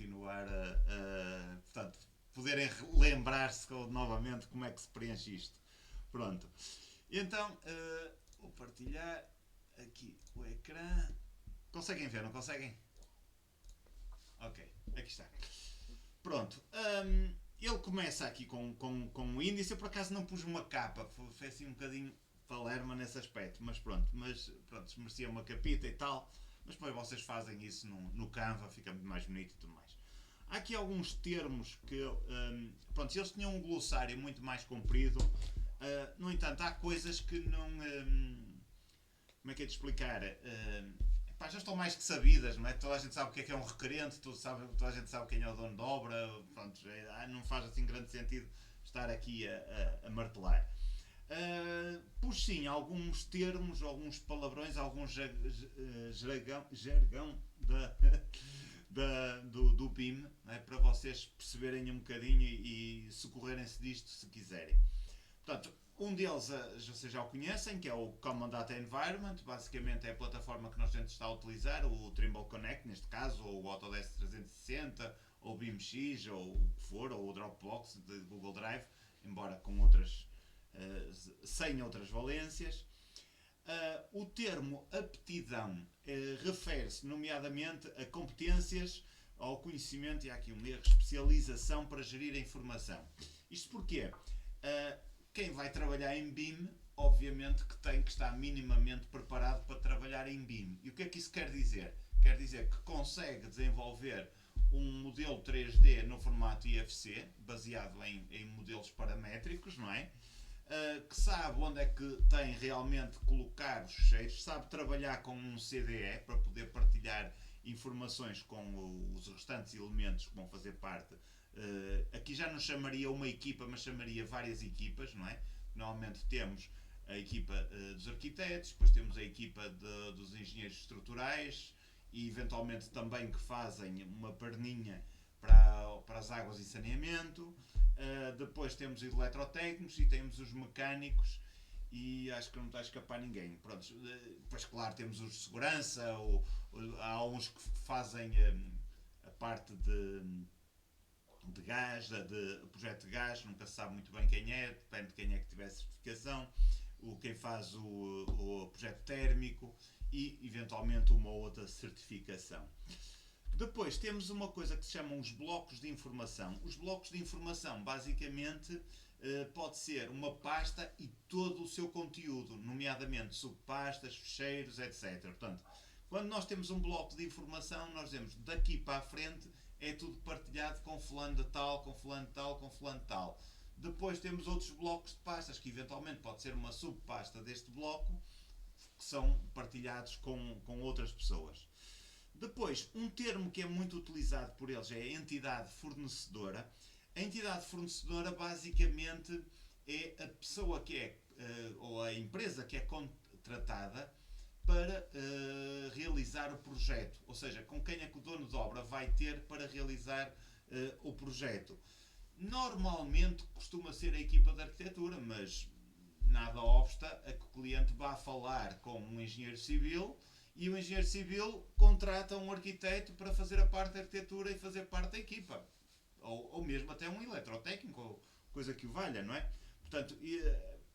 continuar portanto, poderem lembrar-se novamente como é que se preenche isto. Pronto. E então, vou partilhar aqui o ecrã. Conseguem ver, não conseguem? Ok, aqui está. Pronto. Ele começa aqui com um índice. Eu por acaso não pus uma capa. Foi assim um bocadinho palerma nesse aspecto. Mas pronto. Mas pronto, merecia uma capita e tal. Mas depois vocês fazem isso no Canva. Fica muito mais bonito e tudo mais. Há aqui alguns termos que... pronto, eles tinham um glossário muito mais comprido. No entanto, há coisas que não... como é que é de explicar? Pá, já estão mais que sabidas, não é? Toda a gente sabe o que é um requerente, toda a gente sabe quem é o dono da obra, pronto, não faz assim grande sentido estar aqui a martelar. Por sim, alguns termos, alguns palavrões, alguns jargão do BIM, é? Para vocês perceberem um bocadinho e socorrerem-se disto se quiserem. Portanto, um deles vocês já o conhecem, que é o Common Data Environment. Basicamente é a plataforma que nós temos está a utilizar, o Trimble Connect neste caso, ou o Autodesk 360, ou o BIMX, ou o que for, ou o Dropbox de Google Drive, embora com outras, sem outras valências. O termo aptidão refere-se nomeadamente a competências, ao conhecimento, e há aqui um erro, especialização para gerir a informação. Isto porquê? Quem vai trabalhar em BIM, obviamente que tem que estar minimamente preparado para trabalhar em BIM. E o que é que isso quer dizer? Quer dizer que consegue desenvolver um modelo 3D no formato IFC, baseado em modelos paramétricos, não é? Que sabe onde é que tem realmente colocar os fecheiros, sabe trabalhar com um CDE para poder partilhar informações com os restantes elementos que vão fazer parte. Aqui já não chamaria uma equipa, mas chamaria várias equipas, não é? Normalmente temos a equipa dos arquitetos, depois temos a equipa dos engenheiros estruturais e eventualmente também que fazem uma perninha para as águas e saneamento. Depois temos os eletrotécnicos e temos os mecânicos e acho que não está a escapar ninguém. Pronto, depois claro temos os de segurança, há uns que fazem a parte de gás, de projeto de gás, nunca se sabe muito bem quem é, depende de quem é que tiver certificação, quem faz o projeto térmico e eventualmente uma outra certificação. Depois temos uma coisa que se chamam os blocos de informação. Os blocos de informação basicamente pode ser uma pasta e todo o seu conteúdo, nomeadamente subpastas, fecheiros, etc. Portanto, quando nós temos um bloco de informação, nós dizemos daqui para a frente é tudo partilhado com fulano de tal, com fulano de tal, com fulano de tal. Depois temos outros blocos de pastas, que eventualmente pode ser uma subpasta deste bloco, que são partilhados com outras pessoas. Depois, um termo que é muito utilizado por eles é a entidade fornecedora. A entidade fornecedora basicamente é a pessoa que é, ou a empresa que é contratada para realizar o projeto, ou seja, com quem é que o dono de obra vai ter para realizar o projeto. Normalmente costuma ser a equipa de arquitetura, mas nada obsta a que o cliente vá falar com um engenheiro civil e o engenheiro civil contrata um arquiteto para fazer a parte da arquitetura e fazer parte da equipa. Ou mesmo até um eletrotécnico, ou coisa que o valha, não é? Portanto,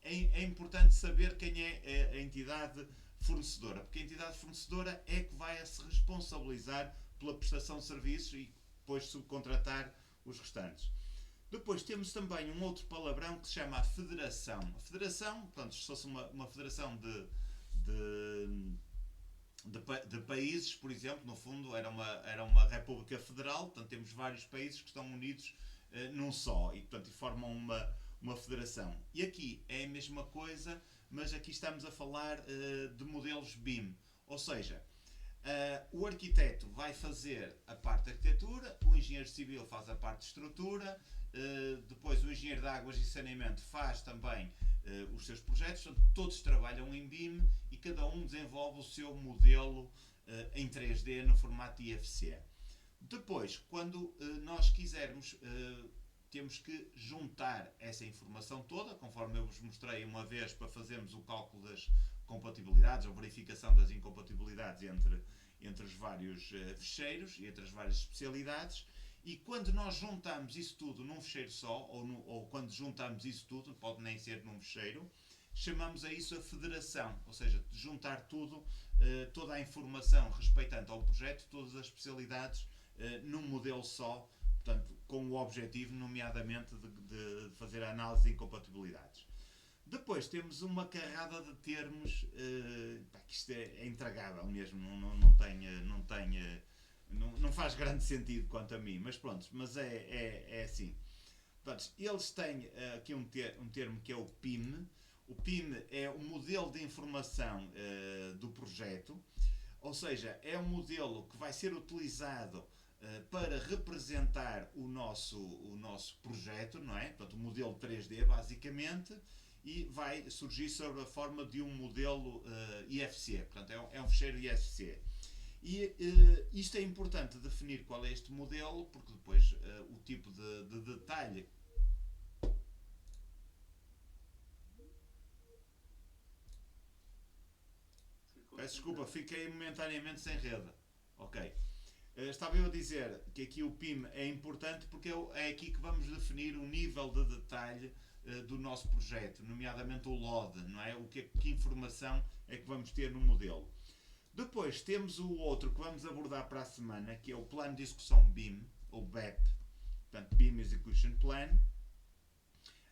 é importante saber quem é a entidade fornecedora, porque a entidade fornecedora é que vai se responsabilizar pela prestação de serviços e depois subcontratar os restantes. Depois temos também um outro palavrão que se chama a federação. A federação, portanto, se fosse uma federação de países, por exemplo, no fundo era uma república federal, portanto temos vários países que estão unidos num só e portanto formam uma federação. E aqui é a mesma coisa, mas aqui estamos a falar de modelos BIM, ou seja, o arquiteto vai fazer a parte da arquitetura, o engenheiro civil faz a parte de estrutura, depois o engenheiro de águas e saneamento faz também os seus projetos, portanto, todos trabalham em BIM e cada um desenvolve o seu modelo em 3D no formato IFC. Depois, quando nós quisermos, temos que juntar essa informação toda, conforme eu vos mostrei uma vez, para fazermos o cálculo das compatibilidades ou verificação das incompatibilidades entre os vários ficheiros e entre as várias especialidades. E quando nós juntamos isso tudo num fecheiro só, ou quando juntamos isso tudo, pode nem ser num fecheiro, chamamos a isso a federação, ou seja, de juntar tudo, toda a informação respeitante ao projeto, todas as especialidades num modelo só, portanto, com o objetivo, nomeadamente, de fazer a análise de incompatibilidades. Depois temos uma carrada de termos, que isto é intragável mesmo, não faz grande sentido quanto a mim, mas pronto, mas é assim. Portanto, eles têm aqui um termo que é o PIM. O PIM é o modelo de informação do projeto, ou seja, é um modelo que vai ser utilizado para representar o nosso projeto, não é? Portanto, o modelo 3D, basicamente, e vai surgir sob a forma de um modelo IFC, portanto, é um fecheiro IFC. E isto é importante definir qual é este modelo, porque depois o tipo de detalhe. Peço desculpa, fiquei momentaneamente sem rede. Ok. Estava eu a dizer que aqui o PIM é importante porque é aqui que vamos definir o nível de detalhe do nosso projeto, nomeadamente o LOD, não é? Que informação é que vamos ter no modelo. Depois temos o outro que vamos abordar para a semana, que é o Plano de Execução BIM, ou BEP, portanto BIM Execution Plan,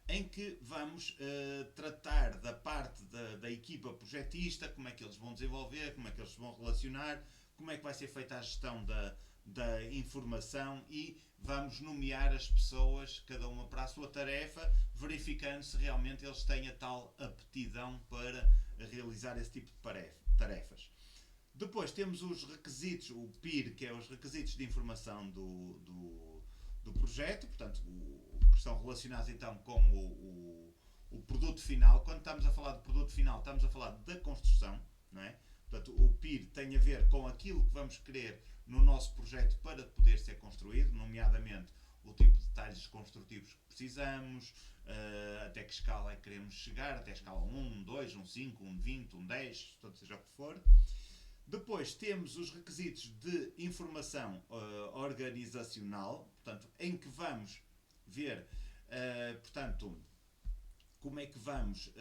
em que vamos tratar da parte da equipa projetista, como é que eles vão desenvolver, como é que eles se vão relacionar, como é que vai ser feita a gestão da informação e vamos nomear as pessoas, cada uma para a sua tarefa, verificando se realmente eles têm a tal aptidão para realizar esse tipo de tarefas. Depois temos os requisitos, o PIR, que é os requisitos de informação do projeto, portanto, que estão relacionados então com o produto final. Quando estamos a falar de produto final, estamos a falar da construção, não é? Portanto, o PIR tem a ver com aquilo que vamos querer no nosso projeto para poder ser construído, nomeadamente o tipo de detalhes construtivos que precisamos, até que escala é que queremos chegar, até a escala 1, 2, 5, 20, 10, portanto, seja o que for. Depois temos os requisitos de informação organizacional, portanto, em que vamos ver, portanto, como é que vamos,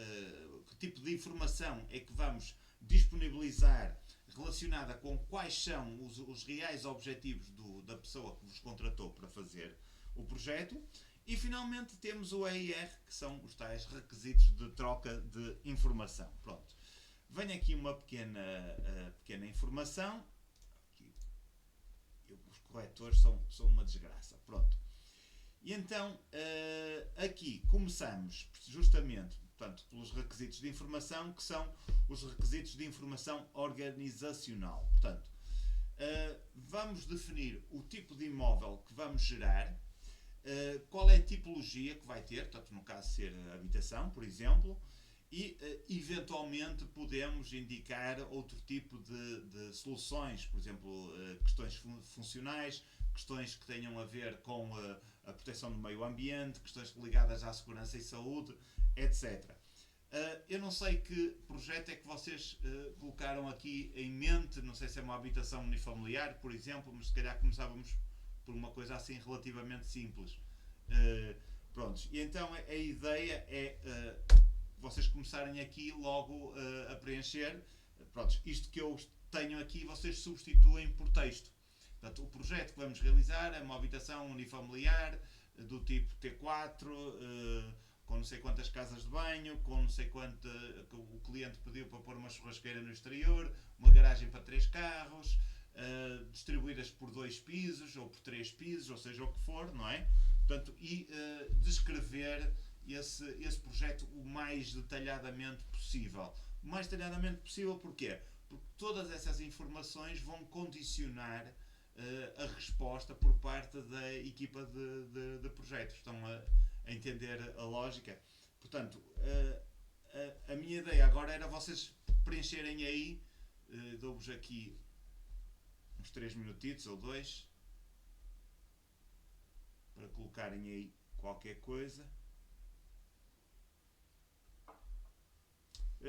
que tipo de informação é que vamos disponibilizar relacionada com quais são os reais objetivos da pessoa que vos contratou para fazer o projeto. E finalmente temos o EIR, que são os tais requisitos de troca de informação. Pronto. Vem aqui uma pequena informação. Os corretores são uma desgraça. Pronto. E então, aqui começamos justamente, portanto, pelos requisitos de informação, que são os requisitos de informação organizacional. Portanto, vamos definir o tipo de imóvel que vamos gerar, qual é a tipologia que vai ter, portanto, no caso ser habitação, por exemplo, e eventualmente podemos indicar outro tipo de soluções, por exemplo, questões funcionais, questões que tenham a ver com a proteção do meio ambiente, questões ligadas à segurança e saúde, etc. Eu não sei que projeto é que vocês colocaram aqui em mente, não sei se é uma habitação unifamiliar, por exemplo, mas se calhar começávamos por uma coisa assim relativamente simples. Prontos, e então a ideia é vocês começarem aqui logo a preencher. Prontos, isto que eu tenho aqui vocês substituem por texto. Portanto, o projeto que vamos realizar é uma habitação unifamiliar do tipo T4, com não sei quantas casas de banho, com não sei quanto que o cliente pediu para pôr uma churrasqueira no exterior, uma garagem para 3 carros, distribuídas por 2 pisos ou por 3 pisos, ou seja o que for, não é? Portanto, e descrever esse projeto o mais detalhadamente possível. O mais detalhadamente possível porquê? Porque todas essas informações vão condicionar a resposta por parte da equipa de projetos. Estão a entender a lógica? Portanto, a minha ideia agora era vocês preencherem aí, dou-vos aqui uns 3 minutitos ou 2 para colocarem aí qualquer coisa.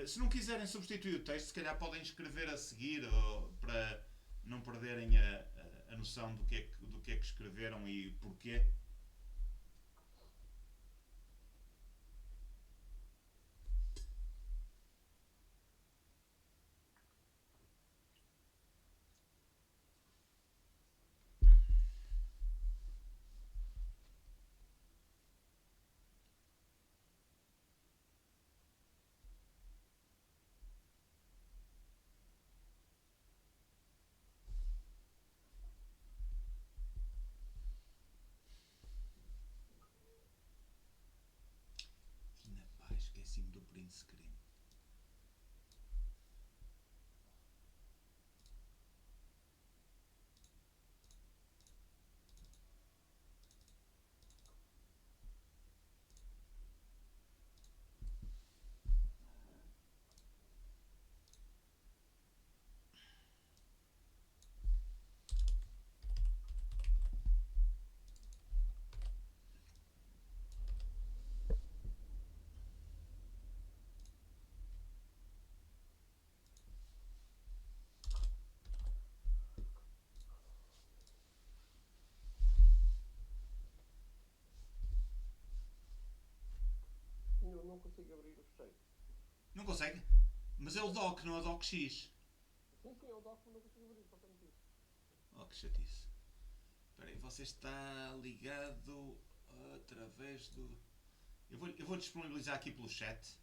Se não quiserem substituir o texto, se calhar podem escrever a seguir para não perderem a a noção do que é que escreveram e porquê? Pá, esqueci-me do print screen. Não consigo abrir o fecheiro. Não consegue? Mas é o doc, não é o docx. Sim, é o doc, mas não consigo abrir, só tenho isso. Oh, que chatice. Espera aí, você está ligado através do... Eu vou disponibilizar aqui pelo chat.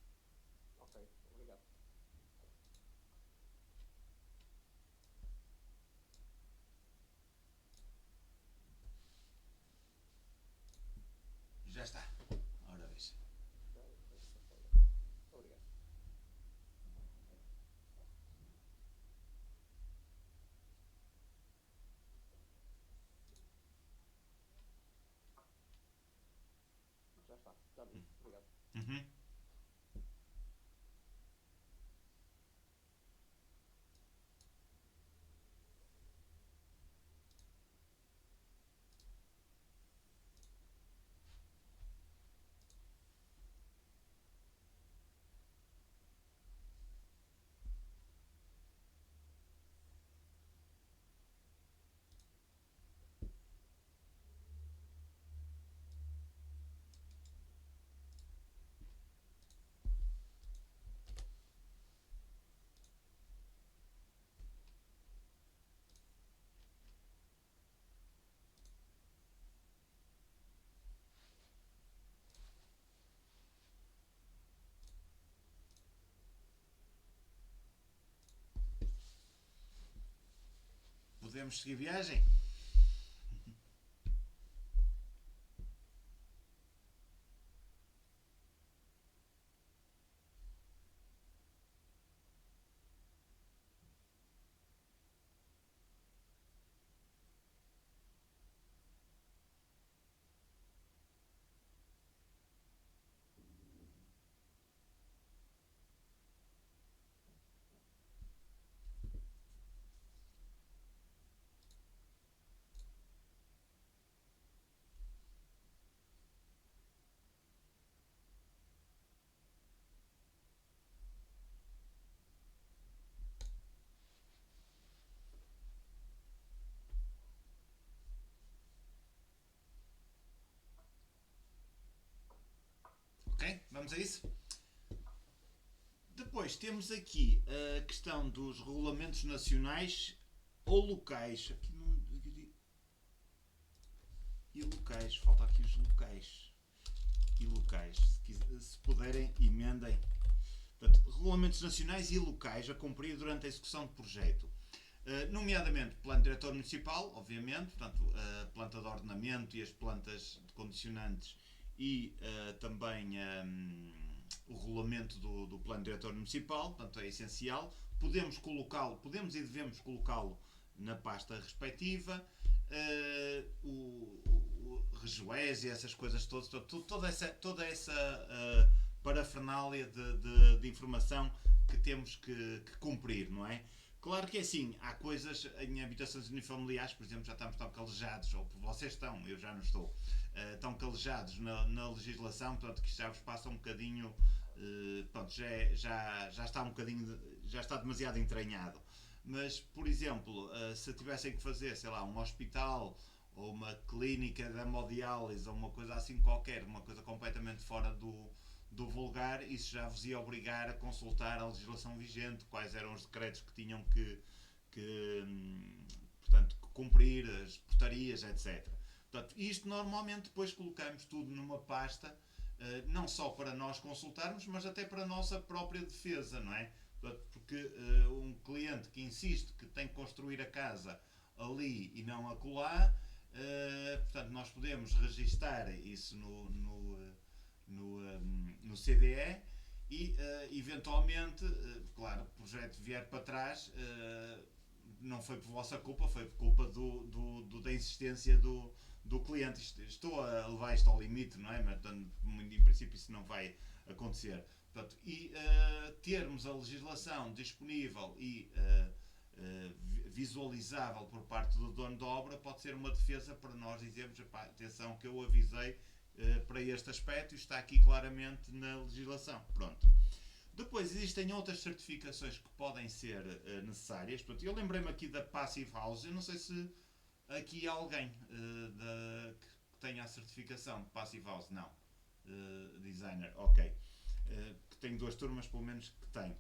Ok, obrigado. Já está. Ora veja. Obrigado. Já está, já vi. Obrigado. Uhum. Podemos seguir viagem? Ok, vamos a isso? Depois temos aqui a questão dos regulamentos nacionais ou locais. Aqui não. E locais, falta aqui os locais. E locais, se puderem, emendem. Portanto, regulamentos nacionais e locais a cumprir durante a execução de projeto. Nomeadamente plano diretor municipal, obviamente, portanto, a planta de ordenamento e as plantas de condicionantes e também o regulamento do plano diretor municipal, portanto é essencial. Podemos e devemos colocá-lo na pasta respectiva. O rejués e essas coisas todas, toda essa parafernália de informação que temos que cumprir, não é? Claro que é assim, há coisas em habitações unifamiliares, por exemplo, já estamos tão calejados, ou vocês estão, eu já não estou, tão calejados na legislação, portanto que já vos passa um bocadinho, pronto, já está um bocadinho, já está demasiado entranhado. mas, por exemplo, se tivessem que fazer, sei lá, um hospital ou uma clínica de hemodiálise ou uma coisa assim qualquer, uma coisa completamente fora do vulgar, isso já vos ia obrigar a consultar a legislação vigente, quais eram os decretos que tinham portanto, cumprir, as portarias, etc. Portanto, isto normalmente depois colocamos tudo numa pasta, não só para nós consultarmos, mas até para a nossa própria defesa, não é? Porque um cliente que insiste que tem que construir a casa ali e não acolá, portanto, nós podemos registar isso no CDE e, eventualmente, claro, o projeto vier para trás, não foi por vossa culpa, foi por culpa da insistência do cliente. Estou a levar isto ao limite, não é? Mas, em princípio, isso não vai acontecer. Portanto, e termos a legislação disponível e visualizável por parte do dono da obra pode ser uma defesa para nós dizermos, atenção que eu avisei para este aspecto e está aqui claramente na legislação. Pronto. Depois existem outras certificações que podem ser necessárias. Portanto, eu lembrei-me aqui da Passive House. Eu não sei se aqui há alguém que tenha a certificação de Passive House. Não. Designer, ok. Que tem 2 turmas, pelo menos, que tem.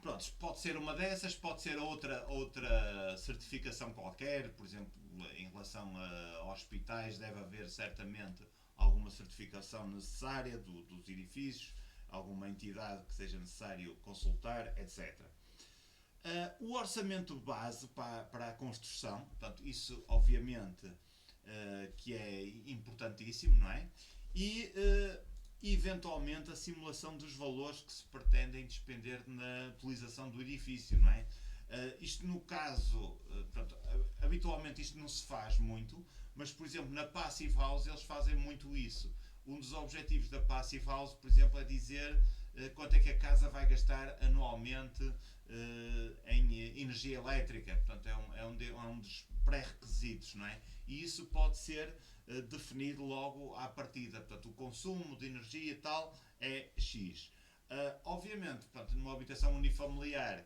Pronto, pode ser uma dessas, pode ser outra certificação qualquer, por exemplo, em relação a hospitais, deve haver certamente alguma certificação necessária dos edifícios, alguma entidade que seja necessário consultar, etc. O orçamento base para a construção, portanto, isso obviamente que é importantíssimo, não é? E eventualmente a simulação dos valores que se pretendem despender na utilização do edifício, não é? Isto no caso, portanto, habitualmente isto não se faz muito, mas por exemplo na Passive House eles fazem muito isso. Um dos objetivos da Passive House, por exemplo, é dizer quanto é que a casa vai gastar anualmente em energia elétrica. Portanto, é um dos pré-requisitos, não é? E isso pode ser definido logo à partida. Portanto, o consumo de energia e tal é X. Obviamente, portanto, numa habitação unifamiliar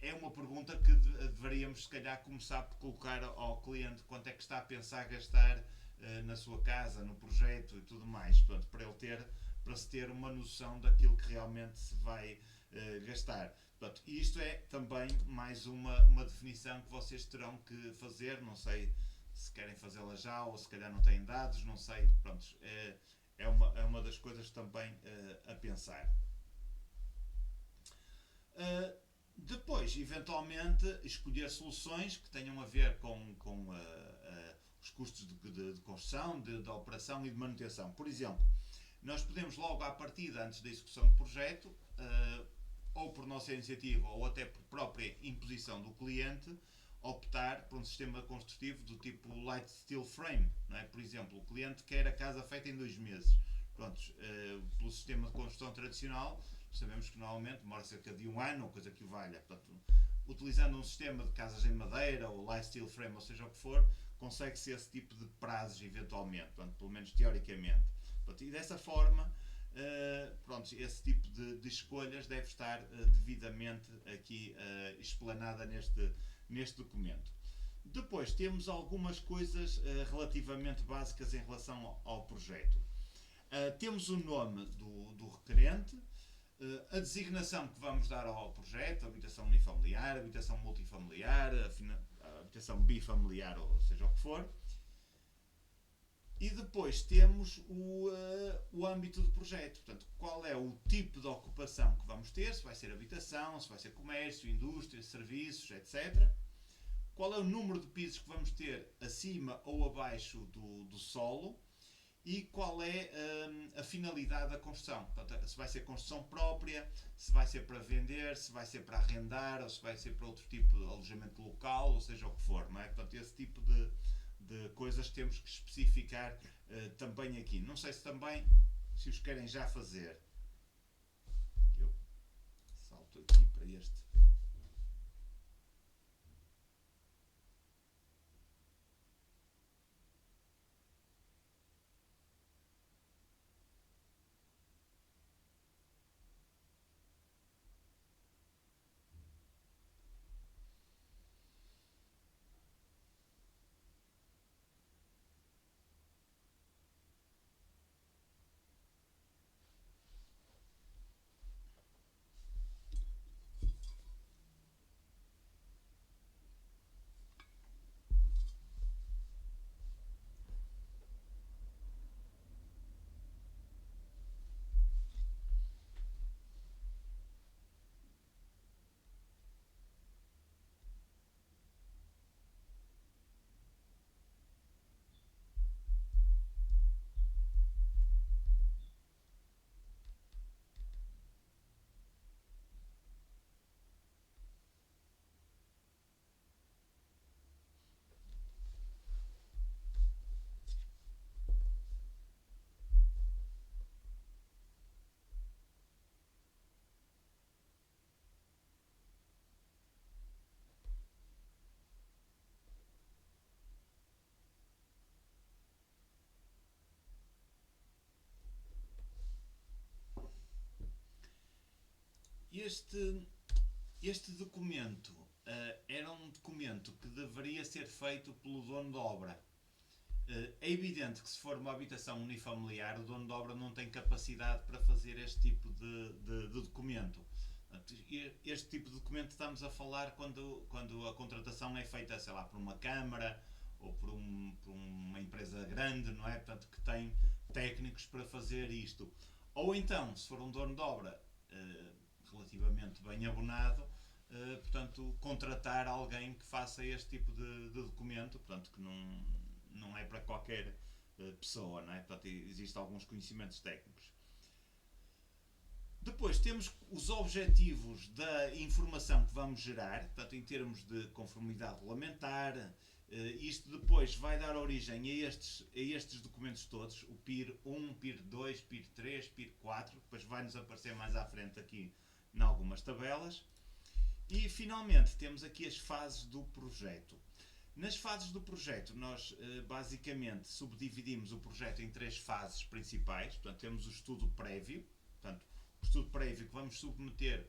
é uma pergunta que deveríamos se calhar começar por colocar ao cliente quanto é que está a pensar gastar na sua casa, no projeto e tudo mais, portanto, para se ter uma noção daquilo que realmente se vai gastar. Portanto, isto é também mais uma definição que vocês terão que fazer, não sei se querem fazê-la já ou se calhar não têm dados, não sei, pronto, é uma das coisas também a pensar. Depois, eventualmente, escolher soluções que tenham a ver com os custos de construção, de operação e de manutenção. Por exemplo, nós podemos logo à partida, antes da execução do projeto, ou por nossa iniciativa ou até por própria imposição do cliente, optar por um sistema construtivo do tipo Light Steel Frame. Não é? Por exemplo, o cliente quer a casa feita em 2 meses. Prontos, pelo sistema de construção tradicional, sabemos que normalmente demora cerca de 1 ano ou coisa que o valha. Portanto, utilizando um sistema de casas em madeira ou Light Steel Frame, ou seja o que for, consegue-se esse tipo de prazos eventualmente, portanto, pelo menos teoricamente. Portanto, e dessa forma, pronto, esse tipo de escolhas deve estar devidamente aqui explanada neste documento. Depois temos algumas coisas relativamente básicas em relação ao projeto. Temos o nome do requerente, a designação que vamos dar ao projeto, habitação unifamiliar, habitação multifamiliar, habitação bifamiliar, ou seja o que for. E depois temos o âmbito do projeto, portanto, qual é o tipo de ocupação que vamos ter, se vai ser habitação, se vai ser comércio, indústria, serviços, etc. Qual é o número de pisos que vamos ter acima ou abaixo do solo e qual é a finalidade da construção. Portanto, se vai ser construção própria, se vai ser para vender, se vai ser para arrendar ou se vai ser para outro tipo de alojamento local, ou seja o que for, não é? Portanto, esse tipo de coisas temos que especificar também aqui. Não sei se os querem já fazer. Eu salto aqui para este. este documento era um documento que deveria ser feito pelo dono de obra. É evidente que se for uma habitação unifamiliar, o dono de obra não tem capacidade para fazer este tipo de documento. Este tipo de documento estamos a falar quando a contratação é feita, sei lá, por uma câmara ou por uma empresa grande, não é? Portanto, que tem técnicos para fazer isto. Ou então, se for um dono de obra relativamente bem abonado, portanto, contratar alguém que faça este tipo de documento, portanto, que não é para qualquer pessoa, não é? Portanto, existem alguns conhecimentos técnicos. Depois temos os objetivos da informação que vamos gerar, portanto, em termos de conformidade regulamentar. Isto depois vai dar origem a estes documentos todos, o PIR 1, PIR 2, PIR 3, PIR 4, depois vai-nos aparecer mais à frente aqui em algumas tabelas. E finalmente temos aqui as fases do projeto. Nas fases do projeto nós basicamente subdividimos o projeto em 3 fases principais. Portanto, temos o estudo prévio, portanto, o estudo prévio que vamos submeter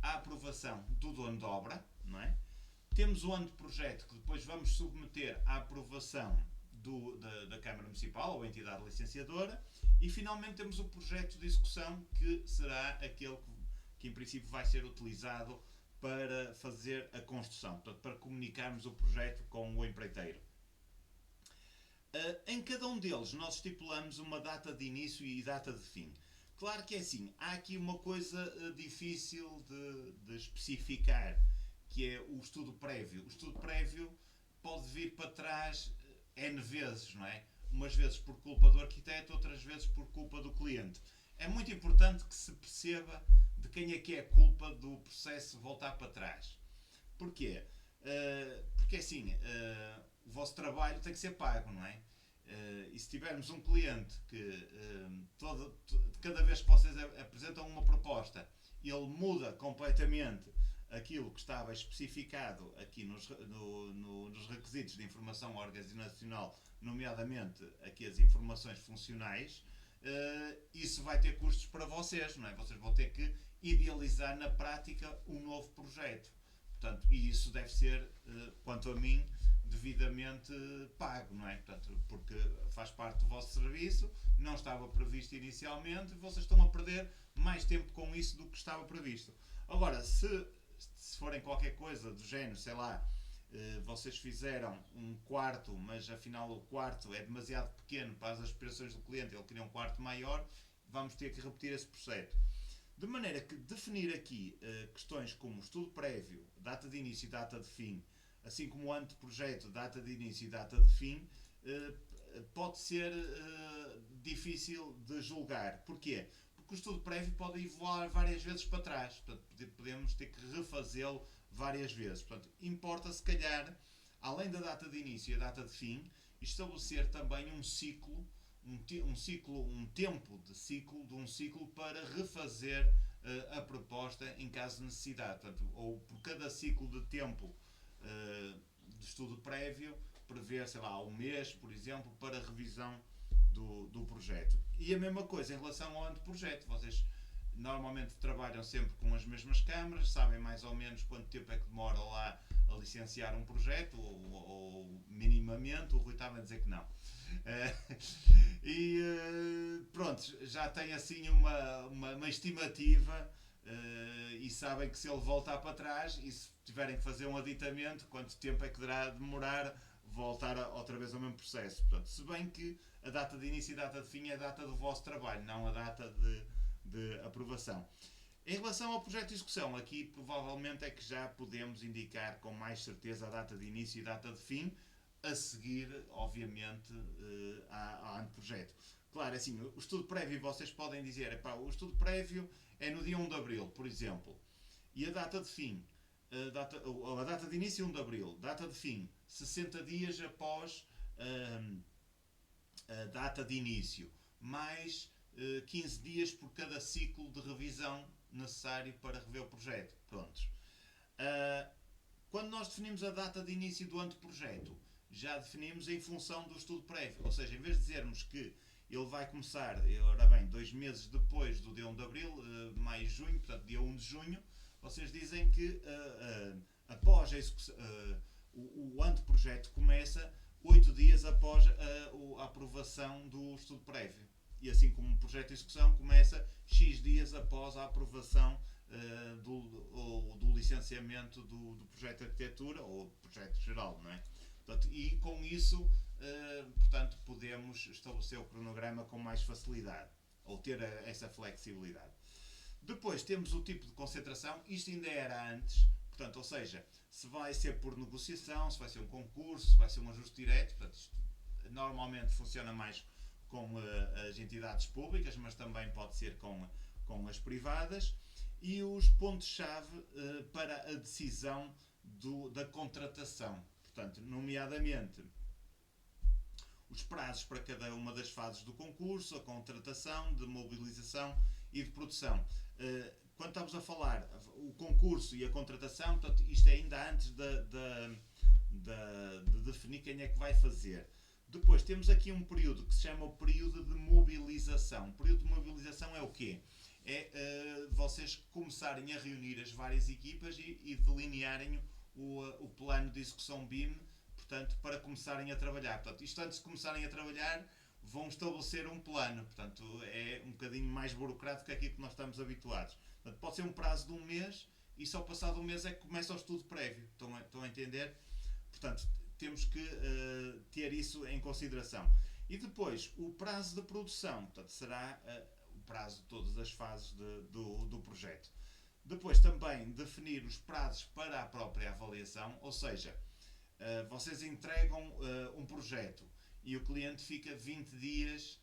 à aprovação do dono de obra, não é? Temos o anteprojeto que depois vamos submeter à aprovação da Câmara Municipal ou entidade licenciadora, e finalmente temos o projeto de execução, que será aquele que em princípio vai ser utilizado para fazer a construção, portanto, para comunicarmos o projeto com o empreiteiro. Em cada um deles nós estipulamos uma data de início e data de fim. Claro que é assim, há aqui uma coisa difícil de especificar, que é o estudo prévio. O estudo prévio pode vir para trás N vezes, não é? Umas vezes por culpa do arquiteto, outras vezes por culpa do cliente. É muito importante que se perceba de quem é que é a culpa do processo voltar para trás. Porquê? Porque assim, o vosso trabalho tem que ser pago, não é? E se tivermos um cliente que cada vez que vocês apresentam uma proposta, ele muda completamente aquilo que estava especificado aqui nos requisitos de informação organizacional, nomeadamente aqui as informações funcionais, isso vai ter custos para vocês, não é? Vocês vão ter que idealizar na prática um novo projeto. Portanto, e isso deve ser, quanto a mim, devidamente pago, não é? Portanto, porque faz parte do vosso serviço, não estava previsto inicialmente, e vocês estão a perder mais tempo com isso do que estava previsto. Agora, se forem qualquer coisa do género, sei lá, vocês fizeram um quarto, mas afinal o quarto é demasiado pequeno para as aspirações do cliente, ele queria um quarto maior, vamos ter que repetir esse processo. De maneira que definir aqui questões como estudo prévio, data de início e data de fim, assim como o anteprojeto, data de início e data de fim, pode ser difícil de julgar. Porquê? Porque o estudo prévio pode evoluir várias vezes para trás. Portanto, podemos ter que refazê-lo várias vezes. Portanto, importa, se calhar, além da data de início e a data de fim, estabelecer também um tempo de ciclo para refazer a proposta em caso de necessidade. Portanto, ou por cada ciclo de tempo de estudo prévio, prever, sei lá, um mês, por exemplo, para revisão do projeto. E a mesma coisa em relação ao anteprojeto. Vocês normalmente trabalham sempre com as mesmas câmaras, sabem mais ou menos quanto tempo é que demora lá a licenciar um projeto, ou minimamente. O Rui estava a dizer que não. Pronto, já tem assim uma estimativa, e sabem que se ele voltar para trás e se tiverem que fazer um aditamento, quanto tempo é que deverá demorar voltar outra vez ao mesmo processo. Portanto, se bem que a data de início e a data de fim é a data do vosso trabalho, não a data de aprovação. Em relação ao projeto de execução, aqui provavelmente é que já podemos indicar com mais certeza a data de início e a data de fim, a seguir, obviamente, ao anteprojeto. Claro, assim, o estudo prévio, vocês podem dizer, epá, o estudo prévio é no dia 1 de Abril, por exemplo, e a data de fim, a data de início 1 de Abril, data de fim, 60 dias após a data de início, mais 15 dias por cada ciclo de revisão necessário para rever o projeto. Prontos. Quando nós definimos a data de início do anteprojeto, já definimos em função do estudo prévio. Ou seja, em vez de dizermos que ele vai começar, ora bem, 2 meses depois do dia 1 de Abril, maio, junho, portanto dia 1 de junho, vocês dizem que após a execução, o anteprojeto começa 8 dias após a aprovação do estudo prévio. E assim como o projeto de execução começa X dias após a aprovação do licenciamento do projeto de arquitetura ou do projeto geral, não é? Portanto, e com isso, portanto, podemos estabelecer o cronograma com mais facilidade, ou ter essa flexibilidade. Depois temos o tipo de concentração, isto ainda era antes, portanto, ou seja, se vai ser por negociação, se vai ser um concurso, se vai ser um ajuste direto, portanto, isto normalmente funciona mais com as entidades públicas, mas também pode ser com as privadas, e os pontos-chave para a decisão da contratação, portanto, nomeadamente os prazos para cada uma das fases do concurso, a contratação, de mobilização e de produção. Quando estamos a falar o concurso e a contratação, portanto, isto é ainda antes de definir quem é que vai fazer. Depois temos aqui um período que se chama o período de mobilização. O período de mobilização é o quê? É vocês começarem a reunir as várias equipas e delinearem o plano de execução BIM, portanto, para começarem a trabalhar. Portanto, isto antes de começarem a trabalhar, vão estabelecer um plano. Portanto, é um bocadinho mais burocrático que aquilo que nós estamos habituados. Portanto, pode ser um prazo de um mês e só passado um mês é que começa o estudo prévio. Estão a entender? Portanto, temos que ter isso em consideração. E depois, o prazo de produção, portanto, será o prazo de todas as fases do projeto. Depois também definir os prazos para a própria avaliação, ou seja, vocês entregam um projeto e o cliente fica 20 dias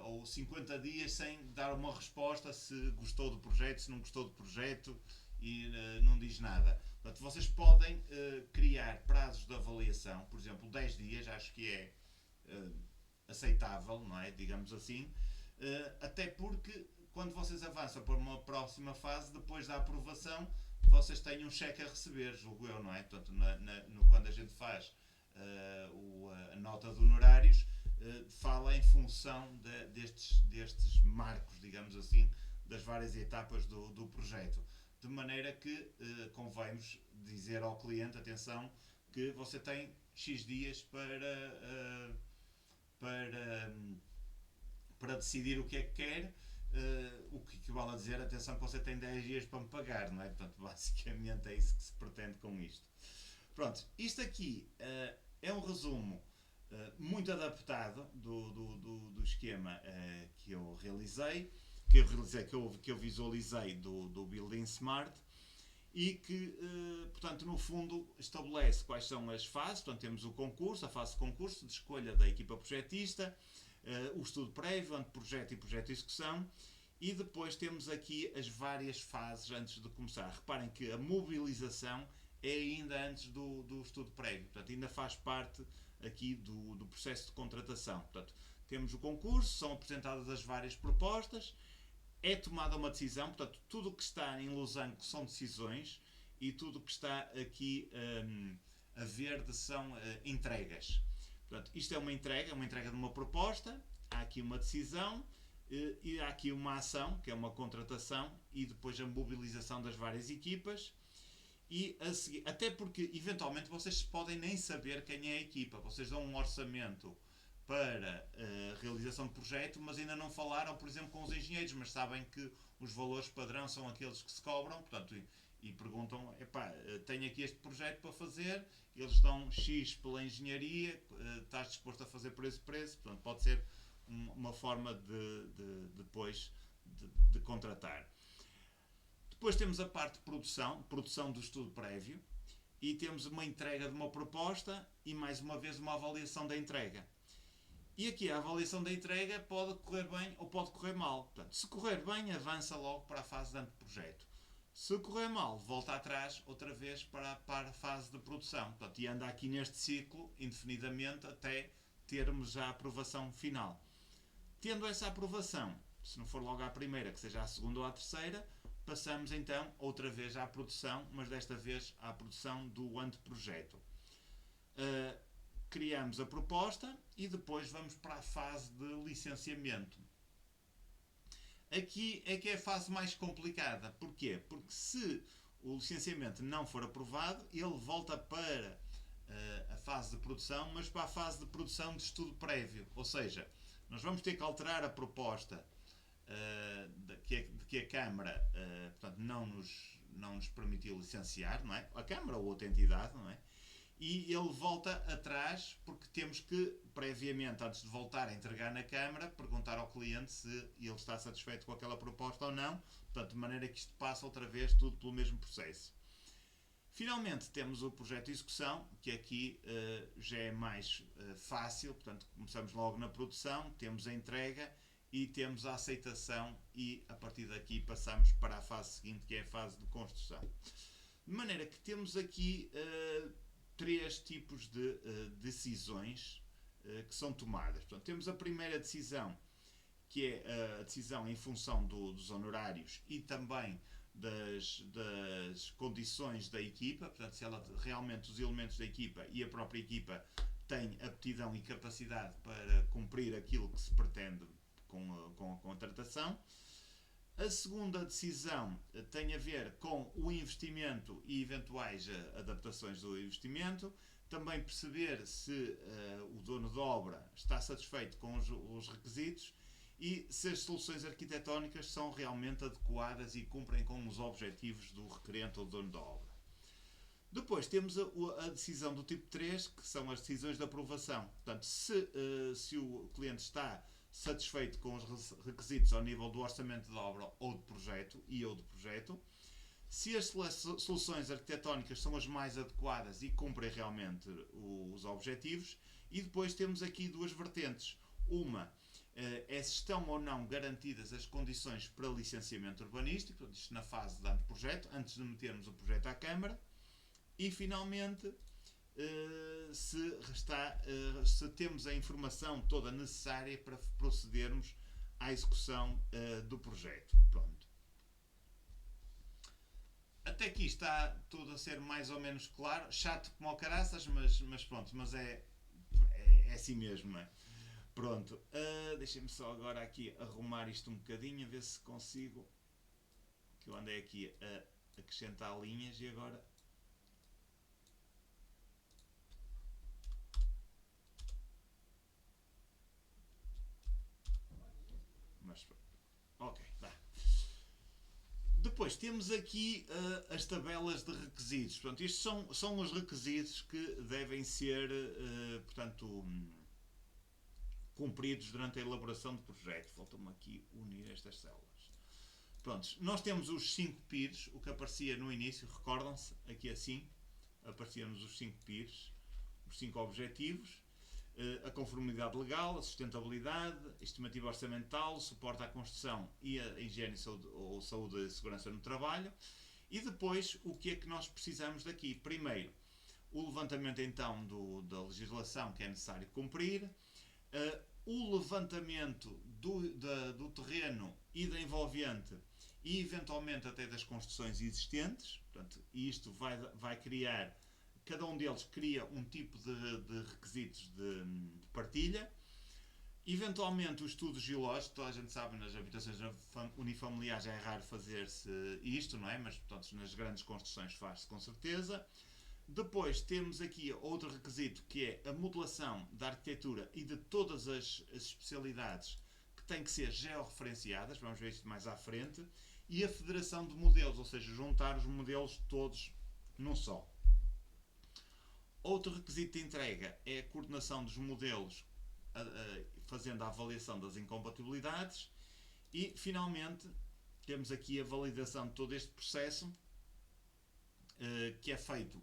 ou 50 dias sem dar uma resposta se gostou do projeto, se não gostou do projeto e não diz nada. Portanto, vocês podem criar prazos de avaliação, por exemplo, 10 dias, acho que é aceitável, não é? Digamos assim, até porque quando vocês avançam para uma próxima fase, depois da aprovação, vocês têm um cheque a receber, julgo eu, não é? Portanto, quando a gente faz a nota de honorários, fala em função destes marcos, digamos assim, das várias etapas do projeto. De maneira que convém-vos dizer ao cliente, atenção, que você tem X dias para decidir o que é que quer, o que equivale a dizer, atenção, que você tem 10 dias para me pagar, não é? Portanto, basicamente é isso que se pretende com isto. Pronto, isto aqui é um resumo muito adaptado do esquema que eu realizei, que eu visualizei do Building Smart e que, portanto, no fundo estabelece quais são as fases. Portanto, temos o concurso, a fase de concurso de escolha da equipa projetista, o estudo prévio, anteprojeto e projeto de execução, e depois temos aqui as várias fases antes de começar. Reparem que a mobilização é ainda antes do estudo prévio, portanto, ainda faz parte aqui do processo de contratação. Portanto, temos o concurso, são apresentadas as várias propostas, é tomada uma decisão, portanto, tudo o que está em losango são decisões e tudo o que está aqui a verde são entregas. Portanto, isto é uma entrega de uma proposta, há aqui uma decisão e há aqui uma ação, que é uma contratação, e depois a mobilização das várias equipas. E a seguir, até porque eventualmente vocês podem nem saber quem é a equipa, vocês dão um orçamento para a realização de projeto, mas ainda não falaram, por exemplo, com os engenheiros, mas sabem que os valores padrão são aqueles que se cobram, portanto, e perguntam, epá, tenho aqui este projeto para fazer, eles dão X pela engenharia, estás disposto a fazer por esse preço, portanto, pode ser uma forma depois de contratar. Depois temos a parte de produção do estudo prévio, e temos uma entrega de uma proposta e, mais uma vez, uma avaliação da entrega. E aqui a avaliação da entrega pode correr bem ou pode correr mal. Portanto, se correr bem, avança logo para a fase de anteprojeto. Se correr mal, volta atrás outra vez para a fase de produção. Portanto, e anda aqui neste ciclo indefinidamente até termos a aprovação final. Tendo essa aprovação, se não for logo à primeira, que seja à segunda ou à terceira, passamos então outra vez à produção, mas desta vez à produção do anteprojeto. Criamos a proposta e depois vamos para a fase de licenciamento. Aqui é que é a fase mais complicada. Porquê? Porque se o licenciamento não for aprovado, ele volta para a fase de produção, mas para a fase de produção de estudo prévio. Ou seja, nós vamos ter que alterar a proposta de que a Câmara portanto, não nos permitiu licenciar, não é? A Câmara ou outra entidade, não é? E ele volta atrás porque temos que, previamente, antes de voltar a entregar na Câmara, perguntar ao cliente se ele está satisfeito com aquela proposta ou não, portanto, de maneira que isto passa outra vez tudo pelo mesmo processo. Finalmente temos o projeto de execução, que aqui já é mais fácil, portanto começamos logo na produção, temos a entrega e temos a aceitação e a partir daqui passamos para a fase seguinte, que é a fase de construção. De maneira que temos aqui três tipos de decisões que são tomadas. Portanto, temos a primeira decisão, que é a decisão em função dos honorários e também das condições da equipa, portanto, se ela realmente os elementos da equipa e a própria equipa têm aptidão e capacidade para cumprir aquilo que se pretende com a contratação. A segunda decisão tem a ver com o investimento e eventuais adaptações do investimento. Também perceber se o dono de obra está satisfeito com os requisitos e se as soluções arquitetónicas são realmente adequadas e cumprem com os objetivos do requerente ou dono da obra. Depois temos a decisão do tipo 3, que são as decisões de aprovação. Portanto, se o cliente está satisfeito com os requisitos ao nível do orçamento de obra ou de projeto se as soluções arquitetónicas são as mais adequadas e cumprem realmente os objetivos, e depois temos aqui duas vertentes. Uma é se estão ou não garantidas as condições para licenciamento urbanístico, portanto, isto na fase de anteprojeto, antes de metermos o projeto à Câmara, e finalmente se temos a informação toda necessária para procedermos à execução do projeto. Pronto. Até aqui está tudo a ser mais ou menos claro, chato como ao caraças, mas pronto, mas é assim mesmo, não é? Pronto, deixem-me só agora aqui arrumar isto um bocadinho, a ver se consigo, que eu andei aqui a acrescentar linhas e agora... Mas, ok, dá. Depois temos aqui as tabelas de requisitos. Portanto, isto são os requisitos que devem ser, portanto, cumpridos durante a elaboração do projeto. Falta-me aqui unir estas células. Pronto, nós temos os 5 PIRs, o que aparecia no início, recordam-se, aqui assim, apareciam-nos os 5 PIRs, os 5 objetivos, a conformidade legal, a sustentabilidade, a estimativa orçamental, o suporte à construção e a higiene ou saúde e segurança no trabalho. E depois, o que é que nós precisamos daqui? Primeiro, o levantamento então da legislação que é necessário cumprir, o levantamento do terreno e da envolvente e eventualmente até das construções existentes. Portanto, isto vai criar, cada um deles cria um tipo de requisitos de partilha. Eventualmente o estudo geológico, toda a gente sabe, nas habitações unifamiliares é raro fazer-se isto, não é? Mas portanto, nas grandes construções faz-se com certeza. Depois temos aqui outro requisito, que é a modelação da arquitetura e de todas as especialidades que têm que ser georreferenciadas, vamos ver isto mais à frente, e a federação de modelos, ou seja, juntar os modelos todos num só. Outro requisito de entrega é a coordenação dos modelos, fazendo a avaliação das incompatibilidades, e finalmente temos aqui a validação de todo este processo, que é feito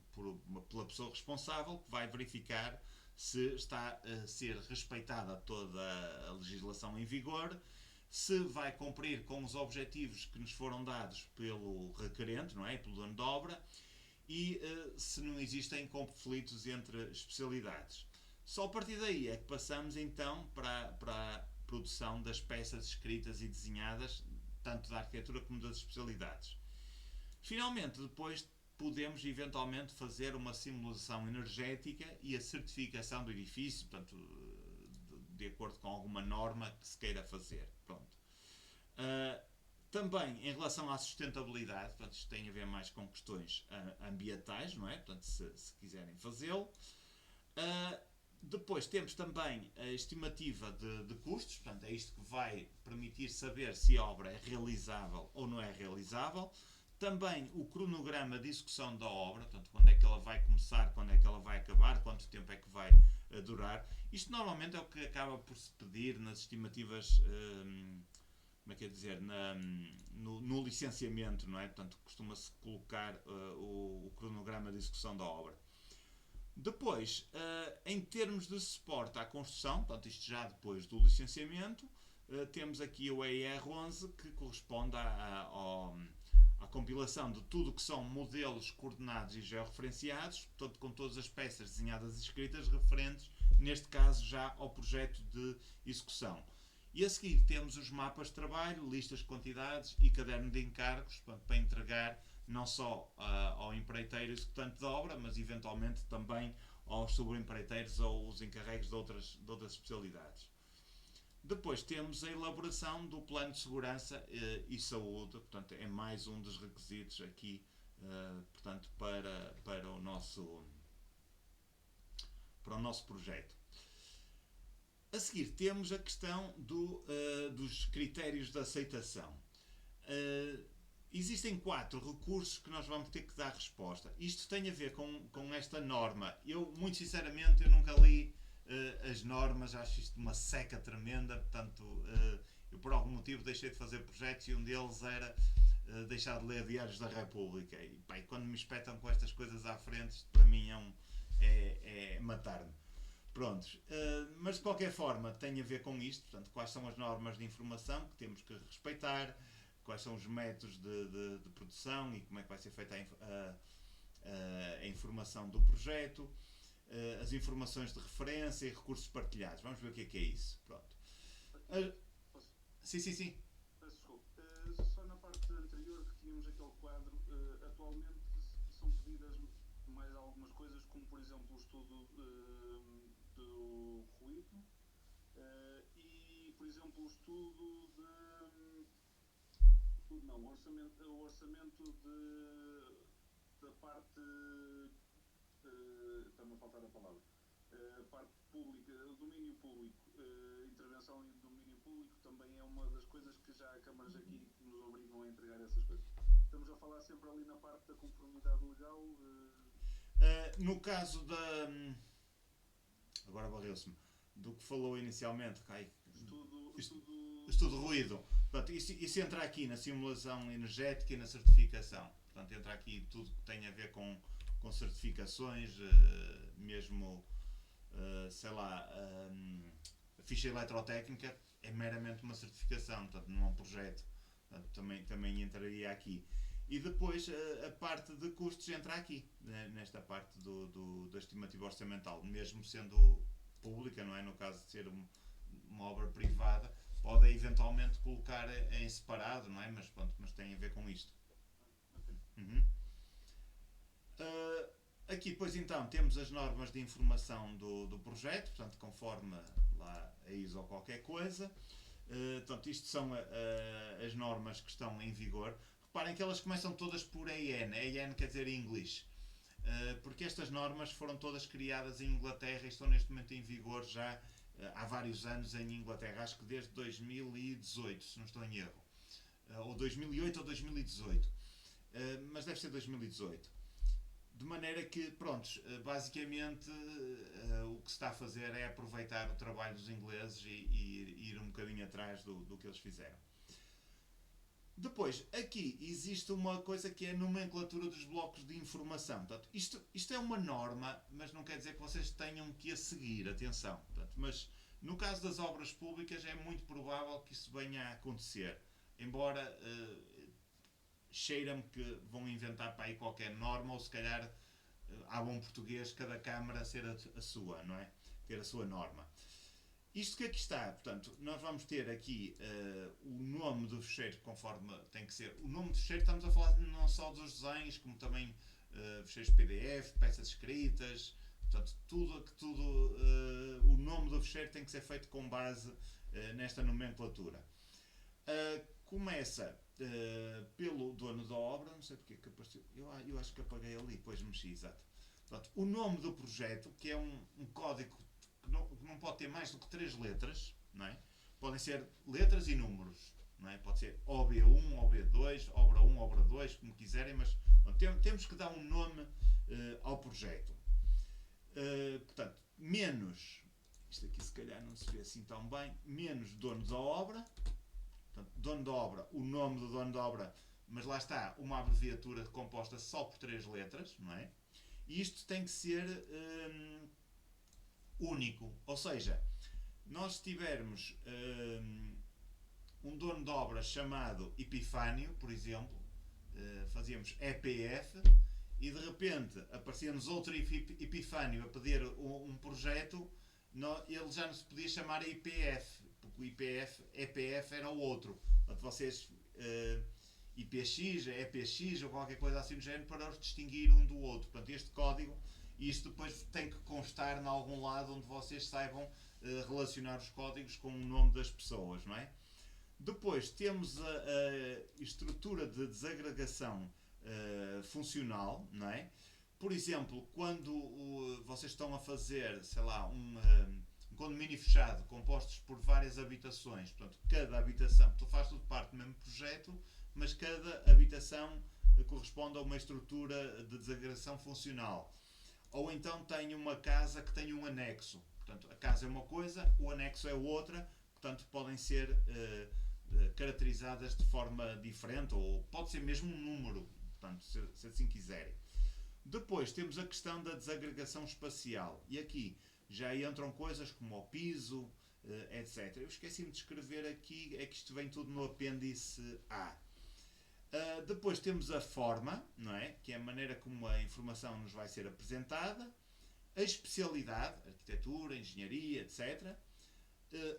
pela pessoa responsável, que vai verificar se está a ser respeitada toda a legislação em vigor, se vai cumprir com os objetivos que nos foram dados pelo requerente, não é? Pelo dono de obra, e se não existem conflitos entre especialidades. Só a partir daí é que passamos então para a produção das peças escritas e desenhadas, tanto da arquitetura como das especialidades. Finalmente, depois podemos eventualmente fazer uma simulação energética e a certificação do edifício, portanto, de acordo com alguma norma que se queira fazer. Pronto. Também em relação à sustentabilidade, portanto, isto tem a ver mais com questões ambientais, não é? Portanto, se quiserem fazê-lo. Depois temos também a estimativa de custos, portanto, é isto que vai permitir saber se a obra é realizável ou não é realizável. Também o cronograma de execução da obra, portanto, quando é que ela vai começar, quando é que ela vai acabar, quanto tempo é que vai durar. Isto normalmente é o que acaba por se pedir nas estimativas, como é que é dizer, no licenciamento, não é? Portanto, costuma-se colocar o cronograma de execução da obra. Depois, em termos de suporte à construção, portanto, isto já depois do licenciamento, temos aqui o EIR11 que corresponde à compilação de tudo o que são modelos coordenados e georreferenciados, portanto, com todas as peças desenhadas e escritas referentes, neste caso, já ao projeto de execução. E a seguir temos os mapas de trabalho, listas de quantidades e caderno de encargos, portanto, para entregar não só ao empreiteiro executante da obra, mas eventualmente também aos subempreiteiros ou os encarregues de outras especialidades. Depois temos a elaboração do plano de segurança e saúde, portanto é mais um dos requisitos aqui, portanto, para o nosso projeto. A seguir temos a questão dos critérios de aceitação. Existem 4 recursos que nós vamos ter que dar resposta. Isto tem a ver com esta norma. Eu, muito sinceramente, eu nunca li as normas, acho isto uma seca tremenda, portanto, eu por algum motivo deixei de fazer projetos e um deles era deixar de ler Diários da República. E quando me espetam com estas coisas à frente, isto para mim é matar-me. Prontos, mas de qualquer forma tem a ver com isto, portanto, quais são as normas de informação que temos que respeitar, quais são os métodos de produção e como é que vai ser feita a informação do projeto, as informações de referência e recursos partilhados. Vamos ver o que é isso. Pronto. Sim. Peço desculpa. Só na parte anterior que tínhamos aquele quadro, atualmente são pedidas mais algumas coisas, como por exemplo o estudo do ruído e por exemplo o estudo o orçamento da parte, está-me a faltar a palavra, a parte pública, o domínio público, intervenção em domínio público também é uma das coisas que já há câmaras aqui que nos obrigam a entregar essas coisas. Estamos a falar sempre ali na parte da conformidade legal. No caso da... Agora barreu-se-me. Do que falou inicialmente, estudo de ruído. Portanto, isso entra aqui na simulação energética e na certificação. Portanto, entra aqui tudo que tem a ver com certificações, mesmo, sei lá, a ficha eletrotécnica é meramente uma certificação, portanto, não é um projeto. Portanto, também entraria aqui. E depois a parte de custos entra aqui, né, nesta parte da estimativa orçamental, mesmo sendo pública, não é? No caso de ser uma obra privada, pode eventualmente colocar em separado, não é? Mas pronto, mas tem a ver com isto. Uhum. Aqui depois então temos as normas de informação do projeto, portanto conforme lá a ISO ou qualquer coisa. Portanto, isto são as normas que estão em vigor. Reparem que elas começam todas por EN. EN quer dizer English. Porque estas normas foram todas criadas em Inglaterra e estão neste momento em vigor já há vários anos em Inglaterra. Acho que desde 2018, se não estou em erro. Ou 2008 ou 2018. Mas deve ser 2018. De maneira que, prontos, basicamente o que se está a fazer é aproveitar o trabalho dos ingleses e ir um bocadinho atrás do que eles fizeram. Depois, aqui existe uma coisa que é a nomenclatura dos blocos de informação. Portanto, isto é uma norma, mas não quer dizer que vocês tenham que a seguir, atenção. Portanto, mas no caso das obras públicas é muito provável que isso venha a acontecer. Embora cheira-me que vão inventar para aí qualquer norma, ou se calhar, há bom português, cada Câmara ser a sua, não é? Ter a sua norma. Isto que aqui está, portanto, nós vamos ter aqui o nome do fecheiro conforme tem que ser. O nome do fecheiro, estamos a falar não só dos desenhos, como também fecheiros PDF, peças escritas, portanto, o nome do fecheiro tem que ser feito com base nesta nomenclatura. começa pelo dono da obra, não sei porque é que apareceu, eu acho que apaguei ali, depois mexi, exato. Portanto, o nome do projeto, que é um código que não pode ter mais do que 3 letras, não é? Podem ser letras e números, não é? Pode ser OB1, OB2, obra 1, obra 2, como quiserem, mas bom, temos que dar um nome ao projeto. Portanto, menos, isto aqui se calhar não se vê assim tão bem, menos dono da obra. Portanto, dono da obra, o nome do dono da obra, mas lá está, uma abreviatura composta só por 3 letras, não é? E isto tem que ser único, ou seja, nós tivermos um dono de obra chamado Epifânio, por exemplo, fazíamos EPF, e de repente aparecia-nos outro Epifânio a pedir um projeto, ele já não se podia chamar IPF, porque o EPF era o outro. Portanto, vocês IPX, EPX ou qualquer coisa assim do género para os distinguir um do outro. Portanto, este código, isto depois tem que constar em algum lado onde vocês saibam relacionar os códigos com o nome das pessoas, não é? Depois temos a estrutura de desagregação funcional, não é? Por exemplo, quando vocês estão a fazer, sei lá, um condomínio fechado, compostos por várias habitações, portanto, cada habitação, faz tudo parte do mesmo projeto, mas cada habitação corresponde a uma estrutura de desagregação funcional. Ou então tem uma casa que tem um anexo, portanto, a casa é uma coisa, o anexo é outra, portanto, podem ser caracterizadas de forma diferente, ou pode ser mesmo um número, portanto, se assim quiserem. Depois temos a questão da desagregação espacial, e aqui já entram coisas como o piso, etc. Eu esqueci-me de escrever aqui, é que isto vem tudo no apêndice A. Depois temos a forma, não é? Que é a maneira como a informação nos vai ser apresentada, a especialidade, arquitetura, engenharia, etc.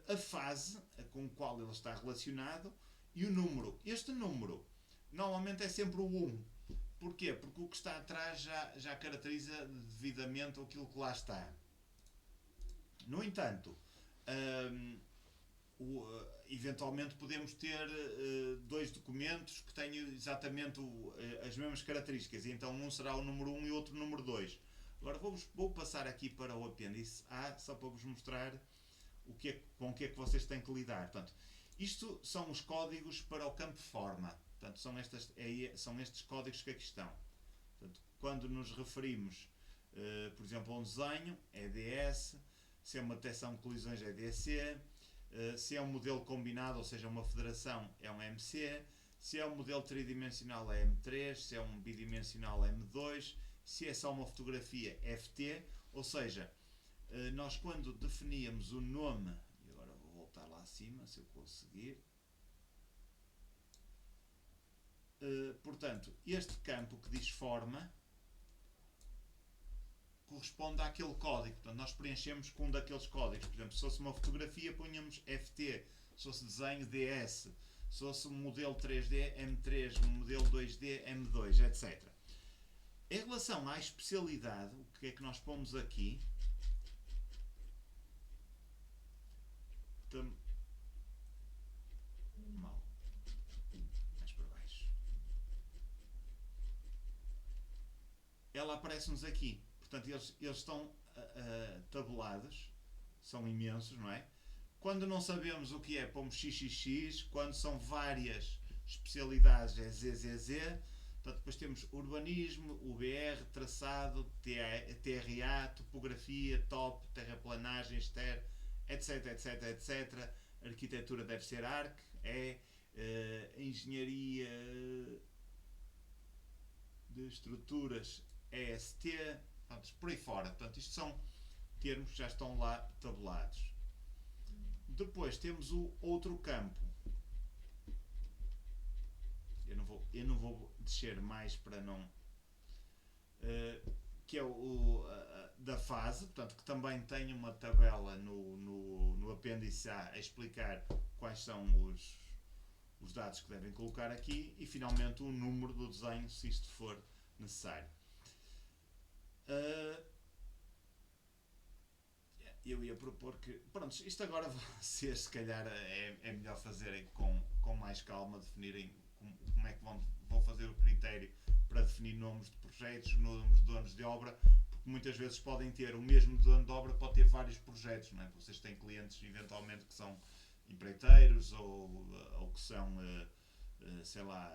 A fase com a qual ele está relacionado e o número. Este número normalmente é sempre o 1. Porquê? Porque o que está atrás já caracteriza devidamente aquilo que lá está. No entanto, eventualmente podemos ter 2 documentos que tenham exatamente as mesmas características, e então um será o número 1 e outro o número 2. Agora vou passar aqui para o apêndice A, só para vos mostrar com o que é que vocês têm que lidar. Portanto, isto são os códigos para o campo forma. Portanto, são estes códigos que aqui estão. Portanto, quando nos referimos, por exemplo, a um desenho, é DS, se é uma detecção de colisões, é DC, se é um modelo combinado, ou seja, uma federação, é um MC, se é um modelo tridimensional, é M3, se é um bidimensional, é M2, se é só uma fotografia, FT, ou seja, nós quando definíamos o nome, e agora vou voltar lá acima, se eu conseguir, portanto, este campo que diz forma corresponde àquele código, portanto nós preenchemos com um daqueles códigos. Por exemplo, se fosse uma fotografia punhamos FT, se fosse desenho DS, se fosse um modelo 3D M3, um modelo 2D M2, etc. Em relação à especialidade, o que é que nós pomos aqui? Mal. Mais para baixo. Ela aparece-nos aqui. Portanto, eles estão tabulados, são imensos, não é? Quando não sabemos o que é, pomos XXX. Quando são várias especialidades, é ZZZ. Portanto, depois temos urbanismo, UBR, traçado, TRA, topografia, top, terraplanagem, STER, etc, etc, etc. Arquitetura deve ser ARC, engenharia de estruturas, EST, portanto, por aí fora. Portanto, isto são termos que já estão lá tabulados. Depois temos o outro campo. Eu não vou descer mais para não... que é da fase, portanto, que também tem uma tabela no apêndice A a explicar quais são os dados que devem colocar aqui, e finalmente o número do desenho, se isto for necessário. Eu ia propor que, pronto, isto agora vocês se calhar é melhor fazerem com com mais calma definirem como é que vão fazer o critério para definir nomes de projetos, nomes de donos de obra, porque muitas vezes podem ter o mesmo dono de obra, pode ter vários projetos, não é? Vocês têm clientes eventualmente que são empreiteiros ou que são, sei lá,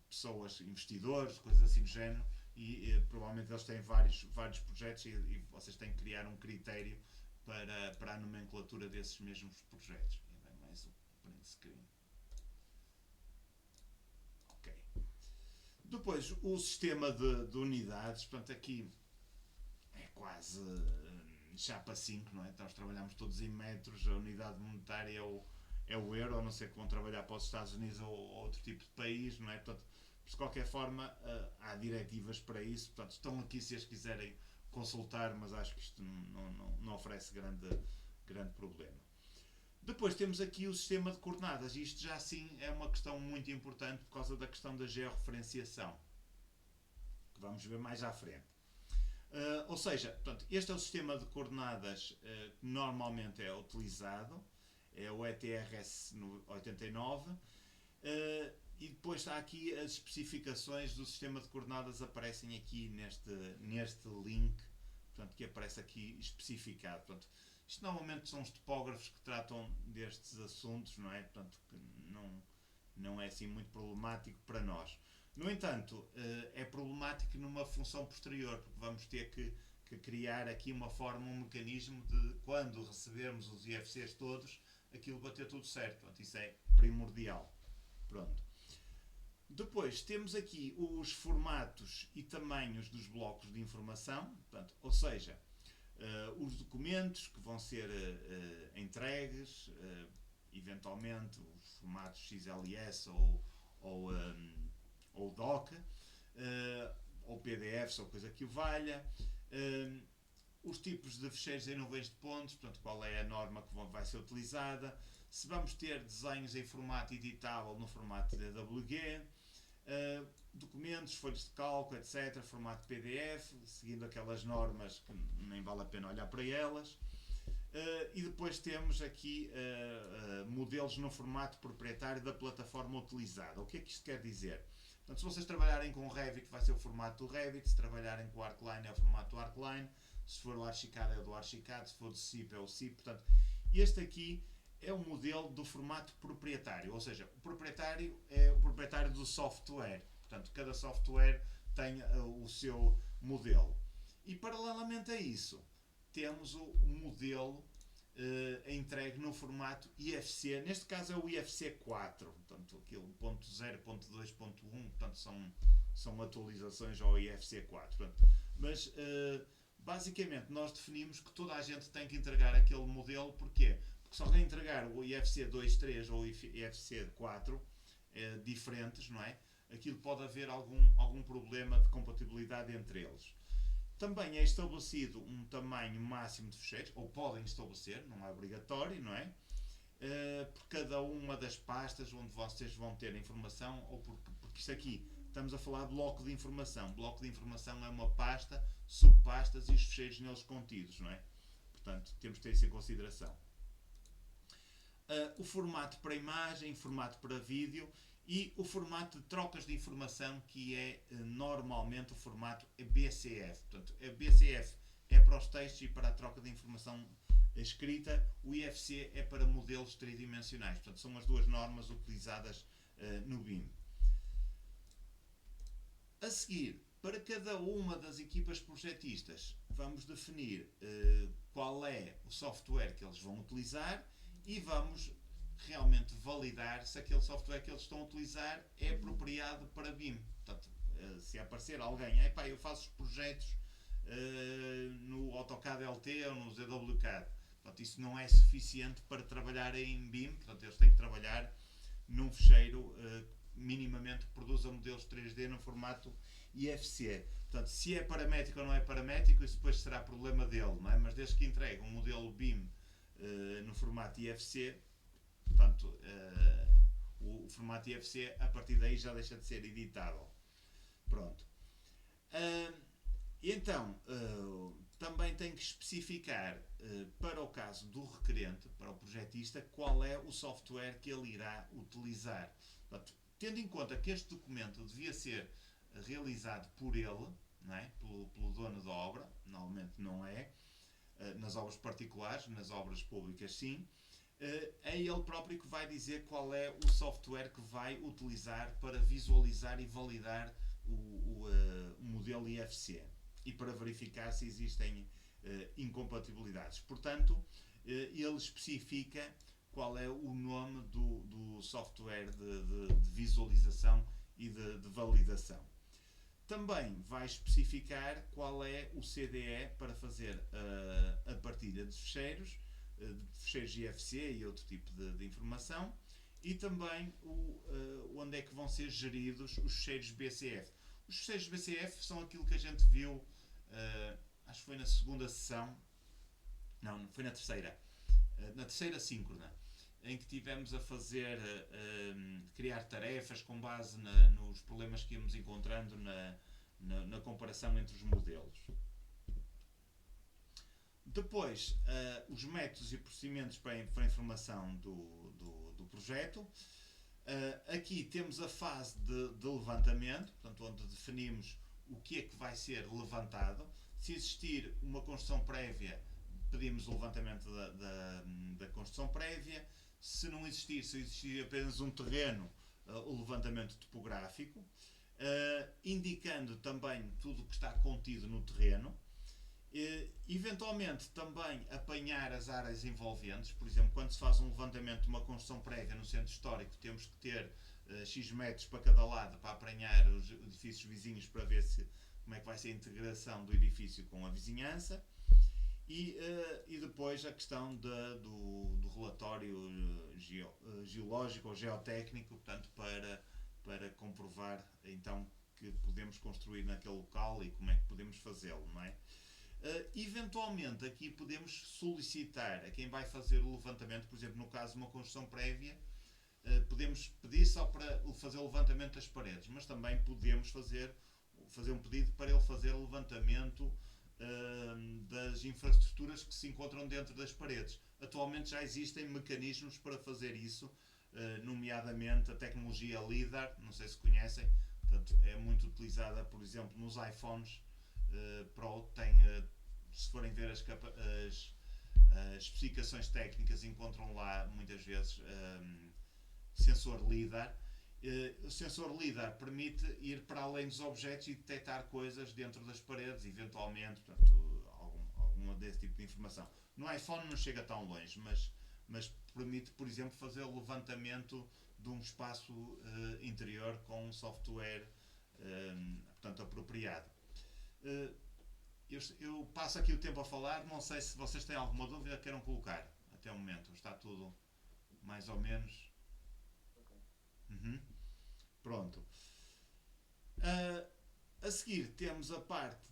pessoas, investidores, coisas assim do género, e provavelmente eles têm vários projetos e vocês têm que criar um critério para a nomenclatura desses mesmos projetos. E bem, mais um print screen. Ok. Depois, o sistema de unidades, portanto, aqui é quase chapa 5, não é? Nós trabalhamos todos em metros, a unidade monetária é o euro, a não ser que vão trabalhar para os Estados Unidos ou outro tipo de país, não é? Portanto, de qualquer forma, há diretivas para isso, portanto, estão aqui se as quiserem consultar, mas acho que isto não oferece grande problema. Depois temos aqui o sistema de coordenadas, isto já sim é uma questão muito importante por causa da questão da georreferenciação, que vamos ver mais à frente. Ou seja, portanto, este é o sistema de coordenadas que normalmente é utilizado, é o ETRS 89, e depois está aqui as especificações do sistema de coordenadas, aparecem aqui neste link, portanto, que aparece aqui especificado. Portanto, isto normalmente são os topógrafos que tratam destes assuntos, não é? Portanto, que não é assim muito problemático para nós. No entanto, é problemático numa função posterior, porque vamos ter que criar aqui uma forma, um mecanismo de, quando recebermos os IFCs todos, aquilo bater tudo certo. Portanto, isso é primordial. Pronto. Depois temos aqui os formatos e tamanhos dos blocos de informação, portanto, ou seja, os documentos que vão ser entregues, eventualmente os formatos XLS ou DOC, ou PDFs ou coisa que o valha, os tipos de ficheiros em nuvens de pontos, portanto, qual é a norma que vai ser utilizada, se vamos ter desenhos em formato editável no formato DWG, documentos, folhas de cálculo, etc., formato PDF, seguindo aquelas normas que nem vale a pena olhar para elas. E depois temos aqui modelos no formato proprietário da plataforma utilizada. O que é que isto quer dizer? Portanto, se vocês trabalharem com o Revit, vai ser o formato do Revit, se trabalharem com o Arcline, é o formato do Arcline, se for o Archicad, é o do Archicad, se for do CIP, é o CIP. Portanto, este aqui é o modelo do formato proprietário, ou seja, o proprietário é o proprietário do software. Portanto, cada software tem o seu modelo. E, paralelamente a isso, temos o modelo entregue no formato IFC. Neste caso é o IFC 4, portanto, aquilo ponto 0, ponto 2, ponto 1, portanto, são atualizações ao IFC 4. Portanto, mas, basicamente, nós definimos que toda a gente tem que entregar aquele modelo. Porquê? Porque se alguém entregar o IFC 2.3 ou o IFC 4 diferentes, não é? Aquilo pode haver algum problema de compatibilidade entre eles. Também é estabelecido um tamanho máximo de ficheiros, ou podem estabelecer, não é obrigatório, não é? Por cada uma das pastas onde vocês vão ter a informação, ou porque isto aqui, estamos a falar de bloco de informação. Bloco de informação é uma pasta, subpastas e os ficheiros neles contidos, não é? Portanto, temos que ter isso em consideração. O formato para imagem, formato para vídeo e o formato de trocas de informação, que é normalmente o formato BCF. Portanto, a BCF é para os textos e para a troca de informação escrita, o IFC é para modelos tridimensionais. Portanto, são as duas normas utilizadas no BIM. A seguir, para cada uma das equipas projetistas, vamos definir qual é o software que eles vão utilizar e vamos realmente validar se aquele software que eles estão a utilizar é apropriado para BIM. Portanto, se aparecer alguém, eu faço os projetos no AutoCAD LT ou no ZWCAD, portanto, isso não é suficiente para trabalhar em BIM. Portanto, eles têm que trabalhar num ficheiro minimamente que produza modelos 3D no formato IFC. Portanto, se é paramétrico ou não é paramétrico, isso depois será problema dele, não é? Mas desde que entregue um modelo BIM no formato IFC, portanto, o formato IFC a partir daí já deixa de ser editável. Pronto. E então, também tem que especificar, para o caso do requerente, para o projetista, qual é o software que ele irá utilizar. Portanto, tendo em conta que este documento devia ser realizado por ele, não é? pelo dono da obra, normalmente não é, nas obras particulares, nas obras públicas sim, é ele próprio que vai dizer qual é o software que vai utilizar para visualizar e validar o modelo IFC e para verificar se existem incompatibilidades. Portanto, ele especifica qual é o nome do software de visualização e de validação. Também vai especificar qual é o CDE para fazer a partilha de fecheiros IFC e outro tipo de informação, e também onde é que vão ser geridos os fecheiros BCF. Os fecheiros BCF são aquilo que a gente viu, acho que foi na segunda sessão, não foi na terceira síncrona, em que tivemos a fazer, criar tarefas com base nos problemas que íamos encontrando na comparação entre os modelos. Depois, os métodos e procedimentos para a informação do projeto. Aqui temos a fase de levantamento, portanto, onde definimos o que é que vai ser levantado. Se existir uma construção prévia, pedimos o levantamento da construção prévia. Se não existir, se existir apenas um terreno, o levantamento topográfico, indicando também tudo o que está contido no terreno. Eventualmente também apanhar as áreas envolventes. Por exemplo, quando se faz um levantamento de uma construção prévia no centro histórico, temos que ter X metros para cada lado para apanhar os edifícios vizinhos para ver como é que vai ser a integração do edifício com a vizinhança. E depois a questão do relatório geológico ou geotécnico, portanto, para comprovar então que podemos construir naquele local e como é que podemos fazê-lo, não é? Eventualmente aqui podemos solicitar a quem vai fazer o levantamento, por exemplo, no caso de uma construção prévia, podemos pedir só para fazer o levantamento das paredes, mas também podemos fazer um pedido para ele fazer o levantamento das infraestruturas que se encontram dentro das paredes. Atualmente já existem mecanismos para fazer isso, nomeadamente a tecnologia LiDAR, não sei se conhecem, portanto, é muito utilizada, por exemplo, nos iPhones Pro. Tem, se forem ver as especificações técnicas, encontram lá muitas vezes sensor LiDAR. O sensor LiDAR permite ir para além dos objetos e detectar coisas dentro das paredes, eventualmente, portanto, alguma desse tipo de informação. No iPhone não chega tão longe, mas permite, por exemplo, fazer o levantamento de um espaço interior com um software portanto, apropriado. Eu passo aqui o tempo a falar, não sei se vocês têm alguma dúvida que queiram colocar até o momento. Está tudo mais ou menos. Uhum. Pronto. A seguir temos a parte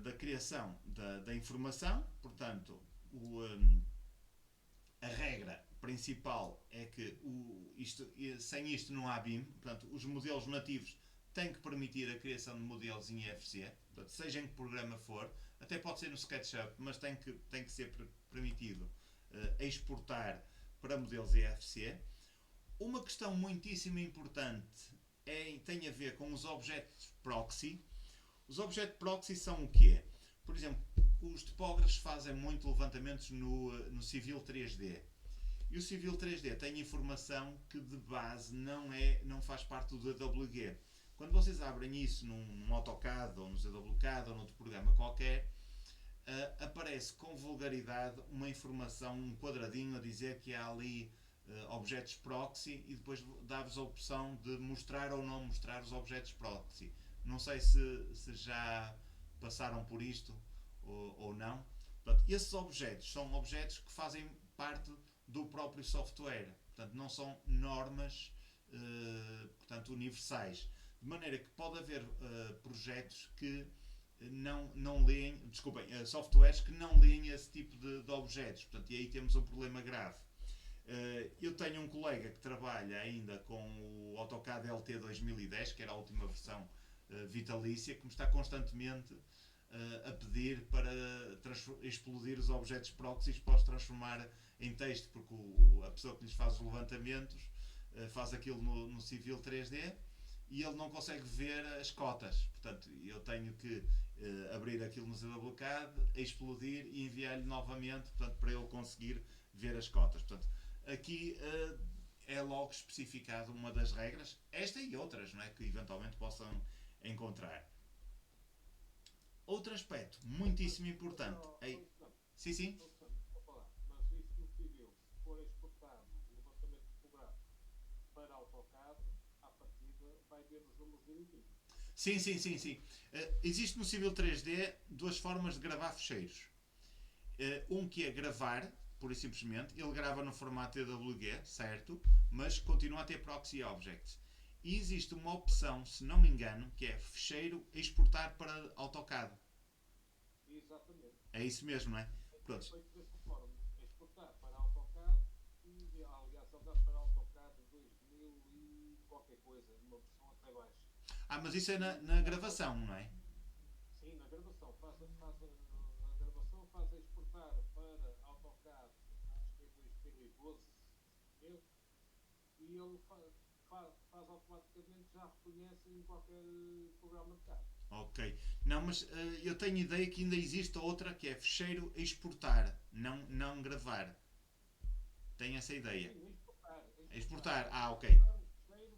da criação da informação, portanto, a regra principal é que sem isto não há BIM, portanto, os modelos nativos têm que permitir a criação de modelos em IFC, portanto, seja em que programa for, até pode ser no SketchUp, mas tem que ser permitido exportar para modelos IFC. Uma questão muitíssimo importante tem a ver com os objetos proxy. Os objetos proxy são o quê? Por exemplo, os topógrafos fazem muito levantamentos no Civil 3D. E o Civil 3D tem informação que de base não faz parte do DWG. Quando vocês abrem isso num AutoCAD ou no ZWCAD ou noutro programa qualquer, aparece com vulgaridade uma informação, um quadradinho a dizer que há ali objetos proxy e depois dá-vos a opção de mostrar ou não mostrar os objetos proxy. Não sei se já passaram por isto ou não. Portanto, esses objetos são objetos que fazem parte do próprio software. Portanto, não são normas portanto, universais. De maneira que pode haver projetos que não leem, softwares que não leem esse tipo de objetos. Portanto, e aí temos um problema grave. Eu tenho um colega que trabalha ainda com o AutoCAD LT 2010, que era a última versão vitalícia, que me está constantemente a pedir para explodir os objetos proxies para os transformar em texto, porque a pessoa que lhes faz os levantamentos faz aquilo no Civil 3D e ele não consegue ver as cotas. Portanto, eu tenho que abrir aquilo no ZWCAD, explodir e enviar-lhe novamente, portanto, para ele conseguir ver as cotas. Portanto, aqui é logo especificado uma das regras, esta e outras, não é, que eventualmente possam encontrar. Outro aspecto muitíssimo importante. Sim, sim. Mas isso no civil, se for exportado o levantamento topográfico para AutoCAD, à partida vai ver os números direitinhos. Sim. Existe no Civil 3D duas formas de gravar ficheiros. Um que é gravar, pura e simplesmente, ele grava no formato EWG, certo? Mas continua a ter proxy objects. E existe uma opção, se não me engano, que é ficheiro exportar para AutoCAD. Exatamente. É isso mesmo, não é? Pronto. É feito dessa forma. Exportar para AutoCAD e, aliás, ele dá para AutoCAD 2000 e qualquer coisa, uma versão até baixa. Mas isso é na gravação, não é? Sim, na gravação. A gravação faz a exportar para AutoCAD, acho que é 2012, e ele faz automaticamente, já reconhece em qualquer programa de CAD. Ok. Não, mas eu tenho ideia que ainda existe outra que é ficheiro exportar, não gravar. Tenho essa ideia. Sim, Exportar. Ok. Ficheiro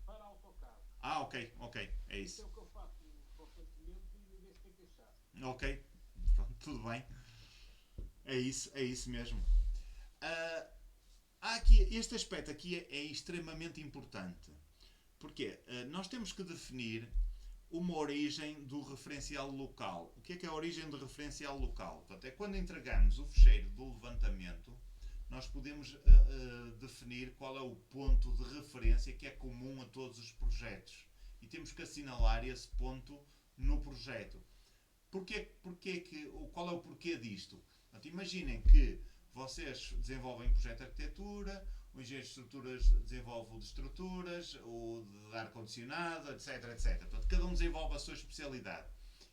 para AutoCAD. Ok. É Isso isso. é o que eu faço constantemente e ninguém se tem queixado. Ok. Pronto, tudo bem. É isso mesmo. Há aqui, este aspecto aqui é extremamente importante. Porque nós temos que definir uma origem do referencial local. O que é a origem do referencial local? Portanto, é quando entregamos o ficheiro do levantamento, nós podemos definir qual é o ponto de referência que é comum a todos os projetos. E temos que assinalar esse ponto no projeto. Qual é o porquê disto? Portanto, imaginem que vocês desenvolvem projeto de arquitetura, o engenheiro de estruturas desenvolve o de estruturas, o de ar-condicionado, etc. Portanto, cada um desenvolve a sua especialidade.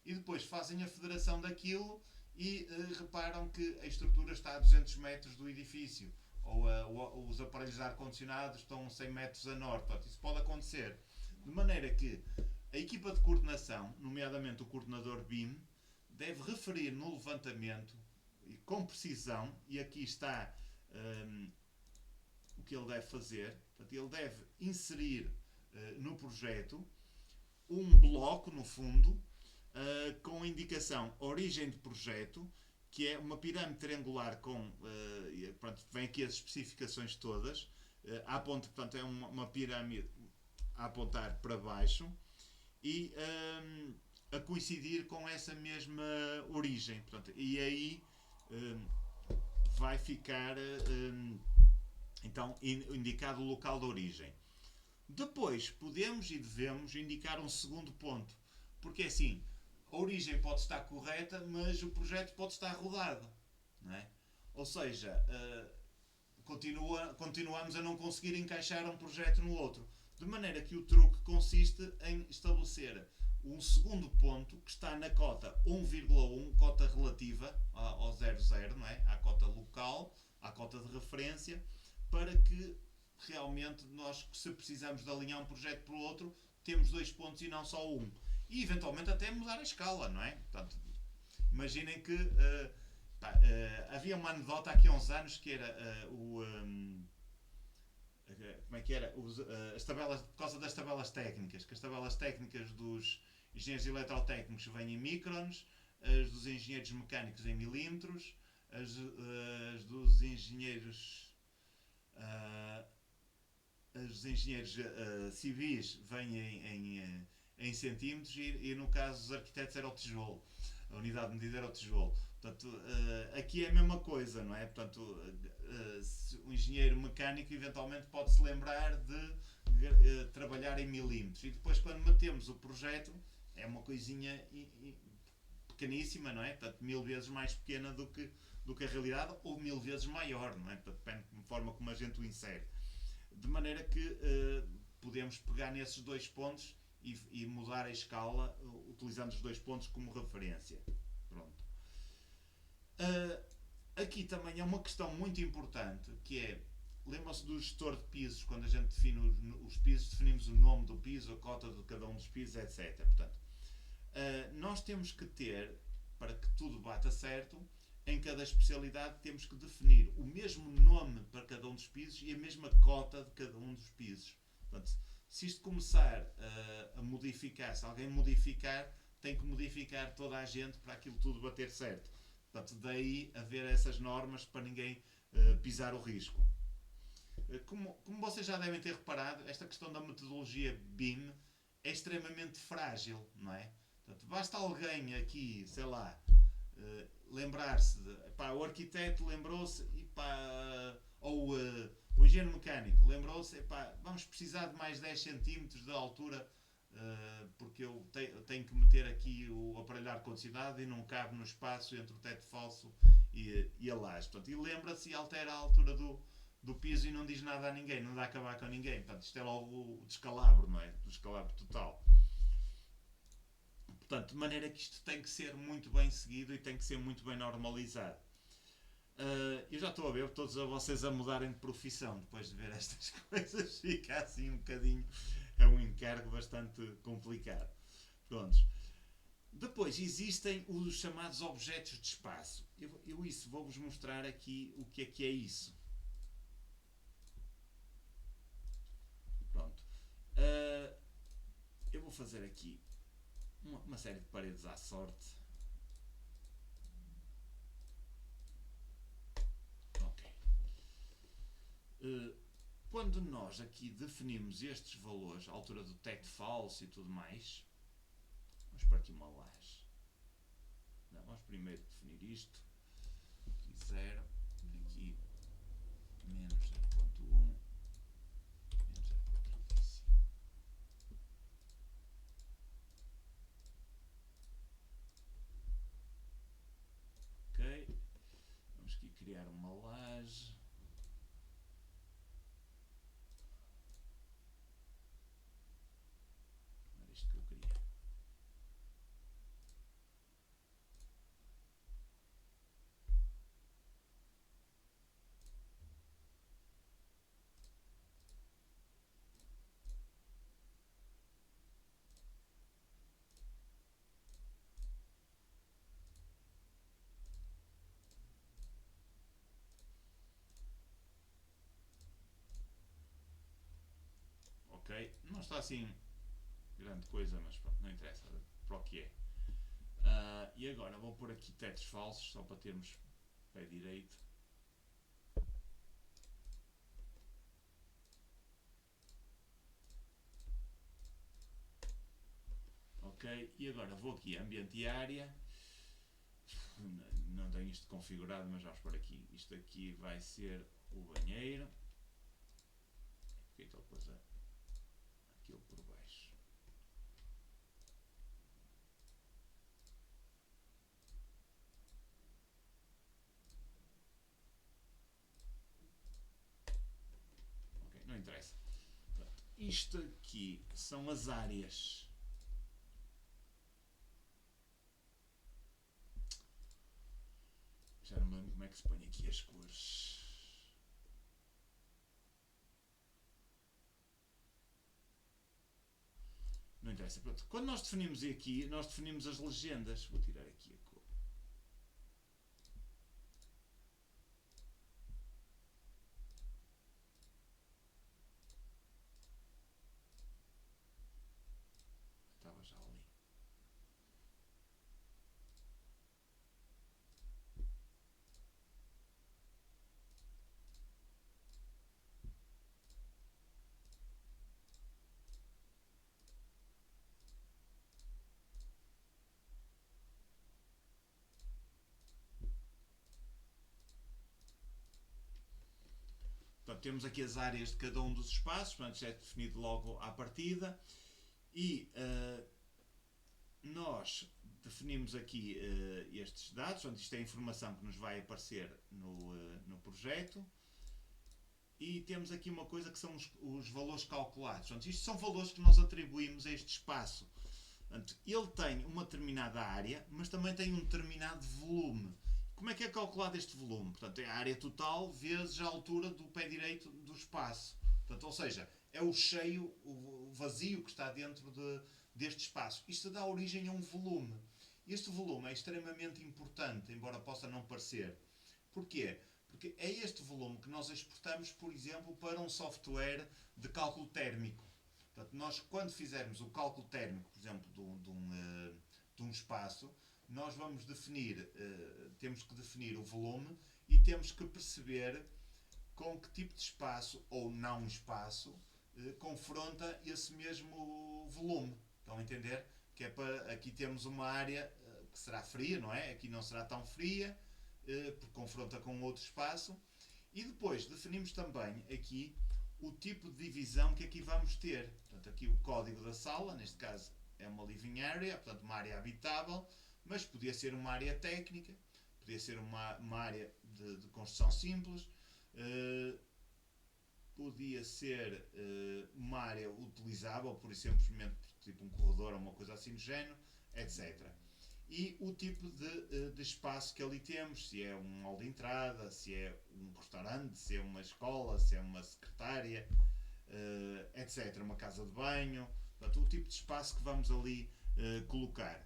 E depois fazem a federação daquilo e reparam que a estrutura está a 200 metros do edifício. Ou os aparelhos de ar-condicionado estão 100 metros a norte. Portanto, isso pode acontecer. De maneira que a equipa de coordenação, nomeadamente o coordenador BIM, deve referir no levantamento com precisão, e aqui está o que ele deve fazer. Portanto, ele deve inserir no projeto um bloco, no fundo, com a indicação origem de projeto, que é uma pirâmide triangular com, pronto, vem aqui as especificações todas, portanto é uma pirâmide a apontar para baixo e a coincidir com essa mesma origem. Portanto, e aí vai ficar então indicado o local de origem. Depois podemos e devemos indicar um segundo ponto, porque assim, a origem pode estar correta, mas o projeto pode estar rodado, não é? Ou seja, continuamos a não conseguir encaixar um projeto no outro, de maneira que o truque consiste em estabelecer um segundo ponto que está na cota 1,1, cota relativa ao 00, não é? À cota local, à cota de referência, para que realmente nós, se precisamos de alinhar um projeto para o outro, temos 2 pontos e não só um. E eventualmente até mudar a escala, não é? Portanto, imaginem que havia uma anedota aqui há uns anos que era como é que era? As tabelas, por causa das tabelas técnicas, que as tabelas técnicas dos engenheiros eletrotécnicos vêm em microns, as dos engenheiros mecânicos em milímetros, as dos engenheiros civis vêm em centímetros e no caso dos arquitetos era o tijolo, a unidade de medida era o tijolo. Portanto, aqui é a mesma coisa, não é? Portanto, o engenheiro mecânico eventualmente pode se lembrar de trabalhar em milímetros e depois quando metemos o projeto é uma coisinha pequeníssima, não é? Portanto, 1000 vezes mais pequena do que a realidade ou 1000 vezes maior, não é? Portanto, depende da forma como a gente o insere. De maneira que podemos pegar nesses 2 pontos e mudar a escala utilizando os 2 pontos como referência. Pronto. Aqui também é uma questão muito importante, que é, lembram-se do gestor de pisos, quando a gente define os pisos, definimos o nome do piso, a cota de cada um dos pisos, etc. Portanto, nós temos que ter, para que tudo bata certo, em cada especialidade temos que definir o mesmo nome para cada um dos pisos e a mesma cota de cada um dos pisos. Portanto, se isto começar a modificar, se alguém modificar, tem que modificar toda a gente para aquilo tudo bater certo. Portanto, daí haver essas normas para ninguém pisar o risco. Como vocês já devem ter reparado, esta questão da metodologia BIM é extremamente frágil, não é? Portanto, basta alguém aqui, sei lá, lembrar-se de, pá, o arquiteto lembrou-se ou o engenheiro mecânico lembrou-se, pá, vamos precisar de mais 10 cm de altura porque eu tenho que meter aqui o aparelho de ar-condicionado e não cabe no espaço entre o teto falso e a laje. Portanto, e lembra-se e altera a altura do piso e não diz nada a ninguém, não dá a acabar com ninguém. Portanto, isto é logo o descalabro, não é? O descalabro total. Portanto, de maneira que isto tem que ser muito bem seguido e tem que ser muito bem normalizado. Eu já estou a ver todos vocês a mudarem de profissão depois de ver estas coisas. Fica assim um bocadinho. É um encargo bastante complicado. Prontos. Depois existem os chamados objetos de espaço. Eu isso vou-vos mostrar aqui o que é isso. Pronto. Eu vou fazer aqui uma série de paredes à sorte. Ok. Quando nós aqui definimos estes valores, a altura do teto falso e tudo mais, vamos para aqui uma laje. Não, vamos primeiro definir isto. Aqui 0, aqui menos 0.1, menos 0.25. Ok, vamos aqui criar uma laje. Era isto que eu queria. Ok, não está assim grande coisa, mas pronto, não interessa para o que é. E agora vou pôr aqui tetos falsos, só para termos pé direito. Ok, e agora vou aqui ambiente e área. Não tenho isto configurado, mas vamos por aqui. Isto aqui vai ser o banheiro. Porque então depois aquilo por baixo. Ok, não interessa. Isto aqui são as áreas. Já não me lembro como é que se põe aqui as cores. Não interessa. Pronto. Quando nós definimos aqui, nós definimos as legendas. Vou tirar aqui a cor. Estava já ali. Portanto, temos aqui as áreas de cada um dos espaços, portanto, já é definido logo à partida. E nós definimos aqui estes dados, portanto, isto é a informação que nos vai aparecer no projeto. e temos aqui uma coisa que são os valores calculados. Portanto, isto são valores que nós atribuímos a este espaço. Portanto, ele tem uma determinada área, mas também tem um determinado volume. Como é que é calculado este volume? Portanto, é a área total vezes a altura do pé direito do espaço. Portanto, ou seja, é o cheio, o vazio que está dentro deste espaço. Isto dá origem a um volume. Este volume é extremamente importante, embora possa não parecer. Porquê? Porque é este volume que nós exportamos, por exemplo, para um software de cálculo térmico. Portanto, nós, quando fizermos o cálculo térmico, por exemplo, de um espaço, nós vamos definir, temos que definir o volume e temos que perceber com que tipo de espaço ou não espaço confronta esse mesmo volume. Estão a entender? Que é para, aqui temos uma área que será fria, não é? Aqui não será tão fria, porque confronta com outro espaço. E depois definimos também aqui o tipo de divisão que aqui vamos ter. Portanto, aqui o código da sala, neste caso é uma living area, portanto uma área habitável, mas podia ser uma área técnica, podia ser uma área de construção simples, podia ser uma área utilizável, por simplesmente tipo um corredor ou uma coisa assim do género, etc. E o tipo de espaço que ali temos, se é um hall de entrada, se é um restaurante, se é uma escola, se é uma secretária, etc. Uma casa de banho, portanto, o tipo de espaço que vamos ali colocar.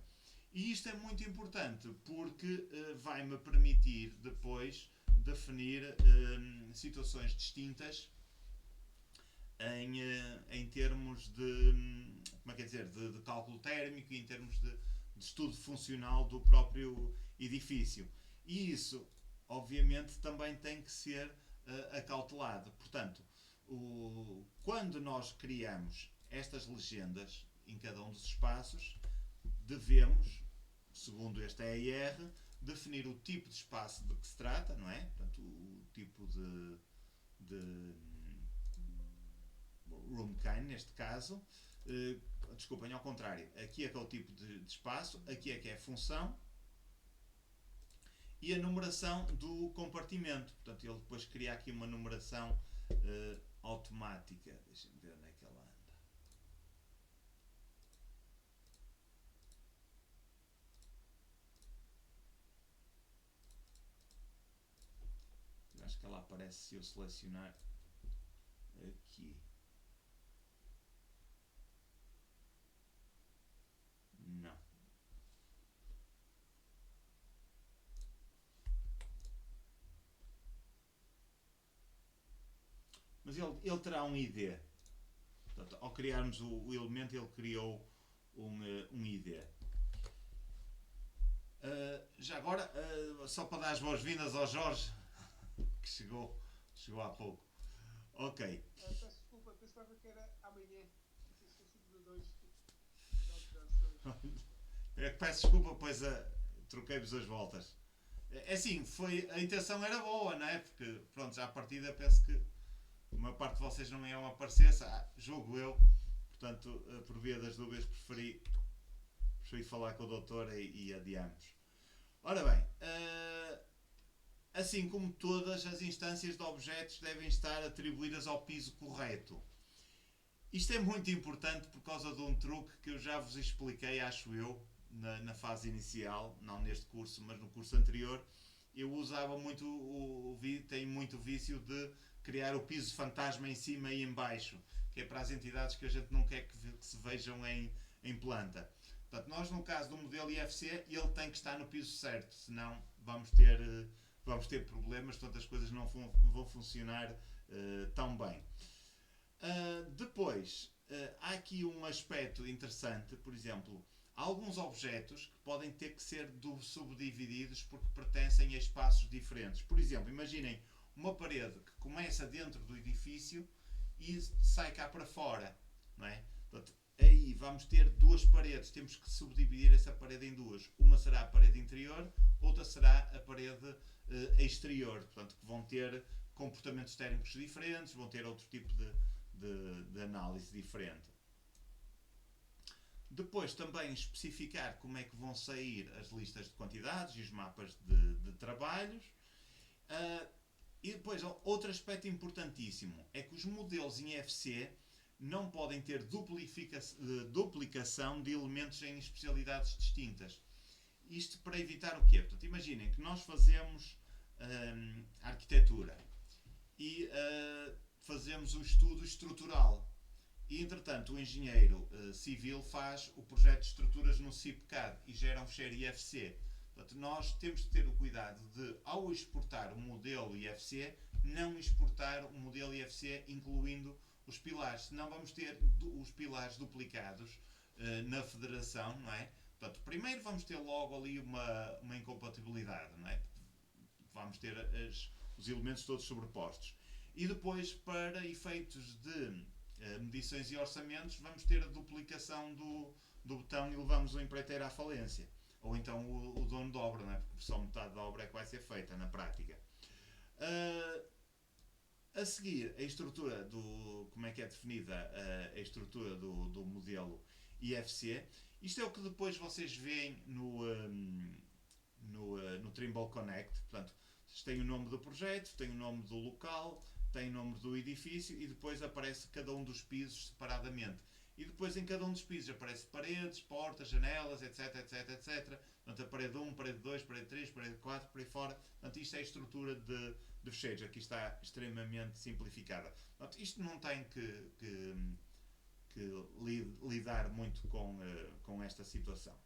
E isto é muito importante porque vai-me permitir depois definir situações distintas em termos como é que é dizer, de cálculo térmico e em termos de estudo funcional do próprio edifício. E isso, obviamente, também tem que ser acautelado. Portanto, quando nós criamos estas legendas em cada um dos espaços, devemos, segundo este EIR, definir o tipo de espaço de que se trata, não é? Portanto, o tipo de room kind, neste caso. Desculpem, ao contrário. Aqui é que é o tipo de espaço, aqui é que é a função e a numeração do compartimento. Portanto, ele depois cria aqui uma numeração automática. Deixem-me ver onde é que ela anda. Eu acho que ela aparece se eu selecionar aqui. Não. Mas ele terá um ID. Portanto, ao criarmos o elemento, ele criou um ID. Já agora, só para dar as boas-vindas ao Jorge, que chegou há pouco. Ok. Peço desculpa, pensava que era amanhã. Não sei se de dois. Peço desculpa, pois troquei-vos as voltas. É assim, a intenção era boa, não é? Porque, pronto, já à partida penso que uma parte de vocês não iam aparecer, julgo eu. Portanto, por via das dúvidas, preferi falar com o doutor e adiamos. Ora bem, assim como todas as instâncias de objetos devem estar atribuídas ao piso correto. Isto é muito importante por causa de um truque que eu já vos expliquei, acho eu, na fase inicial, não neste curso, mas no curso anterior. Eu usava muito, tenho muito vício de criar o piso fantasma em cima e em baixo, que é para as entidades que a gente não quer que se vejam em planta. Portanto, nós no caso do modelo IFC, ele tem que estar no piso certo, senão vamos ter problemas, portanto as coisas não vão funcionar tão bem. Depois, há aqui um aspecto interessante, por exemplo, há alguns objetos que podem ter que ser subdivididos porque pertencem a espaços diferentes. Por exemplo, imaginem uma parede que começa dentro do edifício e sai cá para fora, não é? Portanto, aí vamos ter duas paredes, temos que subdividir essa parede em duas. Uma será a parede interior, outra será a parede exterior, portanto, que vão ter comportamentos térmicos diferentes, vão ter outro tipo de análise diferente. Depois também especificar como é que vão sair as listas de quantidades e os mapas de trabalhos. E depois, outro aspecto importantíssimo é que os modelos em IFC não podem ter duplicação de elementos em especialidades distintas. Isto para evitar o quê? Portanto, imaginem que nós fazemos arquitetura e fazemos o estudo estrutural. E, entretanto, o engenheiro civil faz o projeto de estruturas no CIPCAD e gera um fecheiro IFC. Portanto, nós temos de ter o cuidado de, ao exportar o modelo IFC, não exportar o modelo IFC incluindo os pilares, senão vamos ter os pilares duplicados na federação, não é? Portanto, primeiro vamos ter logo ali uma incompatibilidade, não é? Vamos ter os elementos todos sobrepostos. E depois, para efeitos de medições e orçamentos, vamos ter a duplicação do botão e levamos o empreiteiro à falência. Ou então o dono de obra, não é? Porque só metade da obra é que vai ser feita na prática. A seguir, a estrutura como é que é definida a estrutura do modelo IFC. Isto é o que depois vocês veem no Trimble Connect. Portanto, tem o nome do projeto, tem o nome do local, tem o nome do edifício e depois aparece cada um dos pisos separadamente. E depois em cada um dos pisos aparece paredes, portas, janelas, etc, etc, etc. Portanto, a parede 1, parede 2, parede 3, parede 4, por aí fora. Portanto, isto é a estrutura de fecheiros. Aqui está extremamente simplificada. Portanto, isto não tem que lidar muito com esta situação.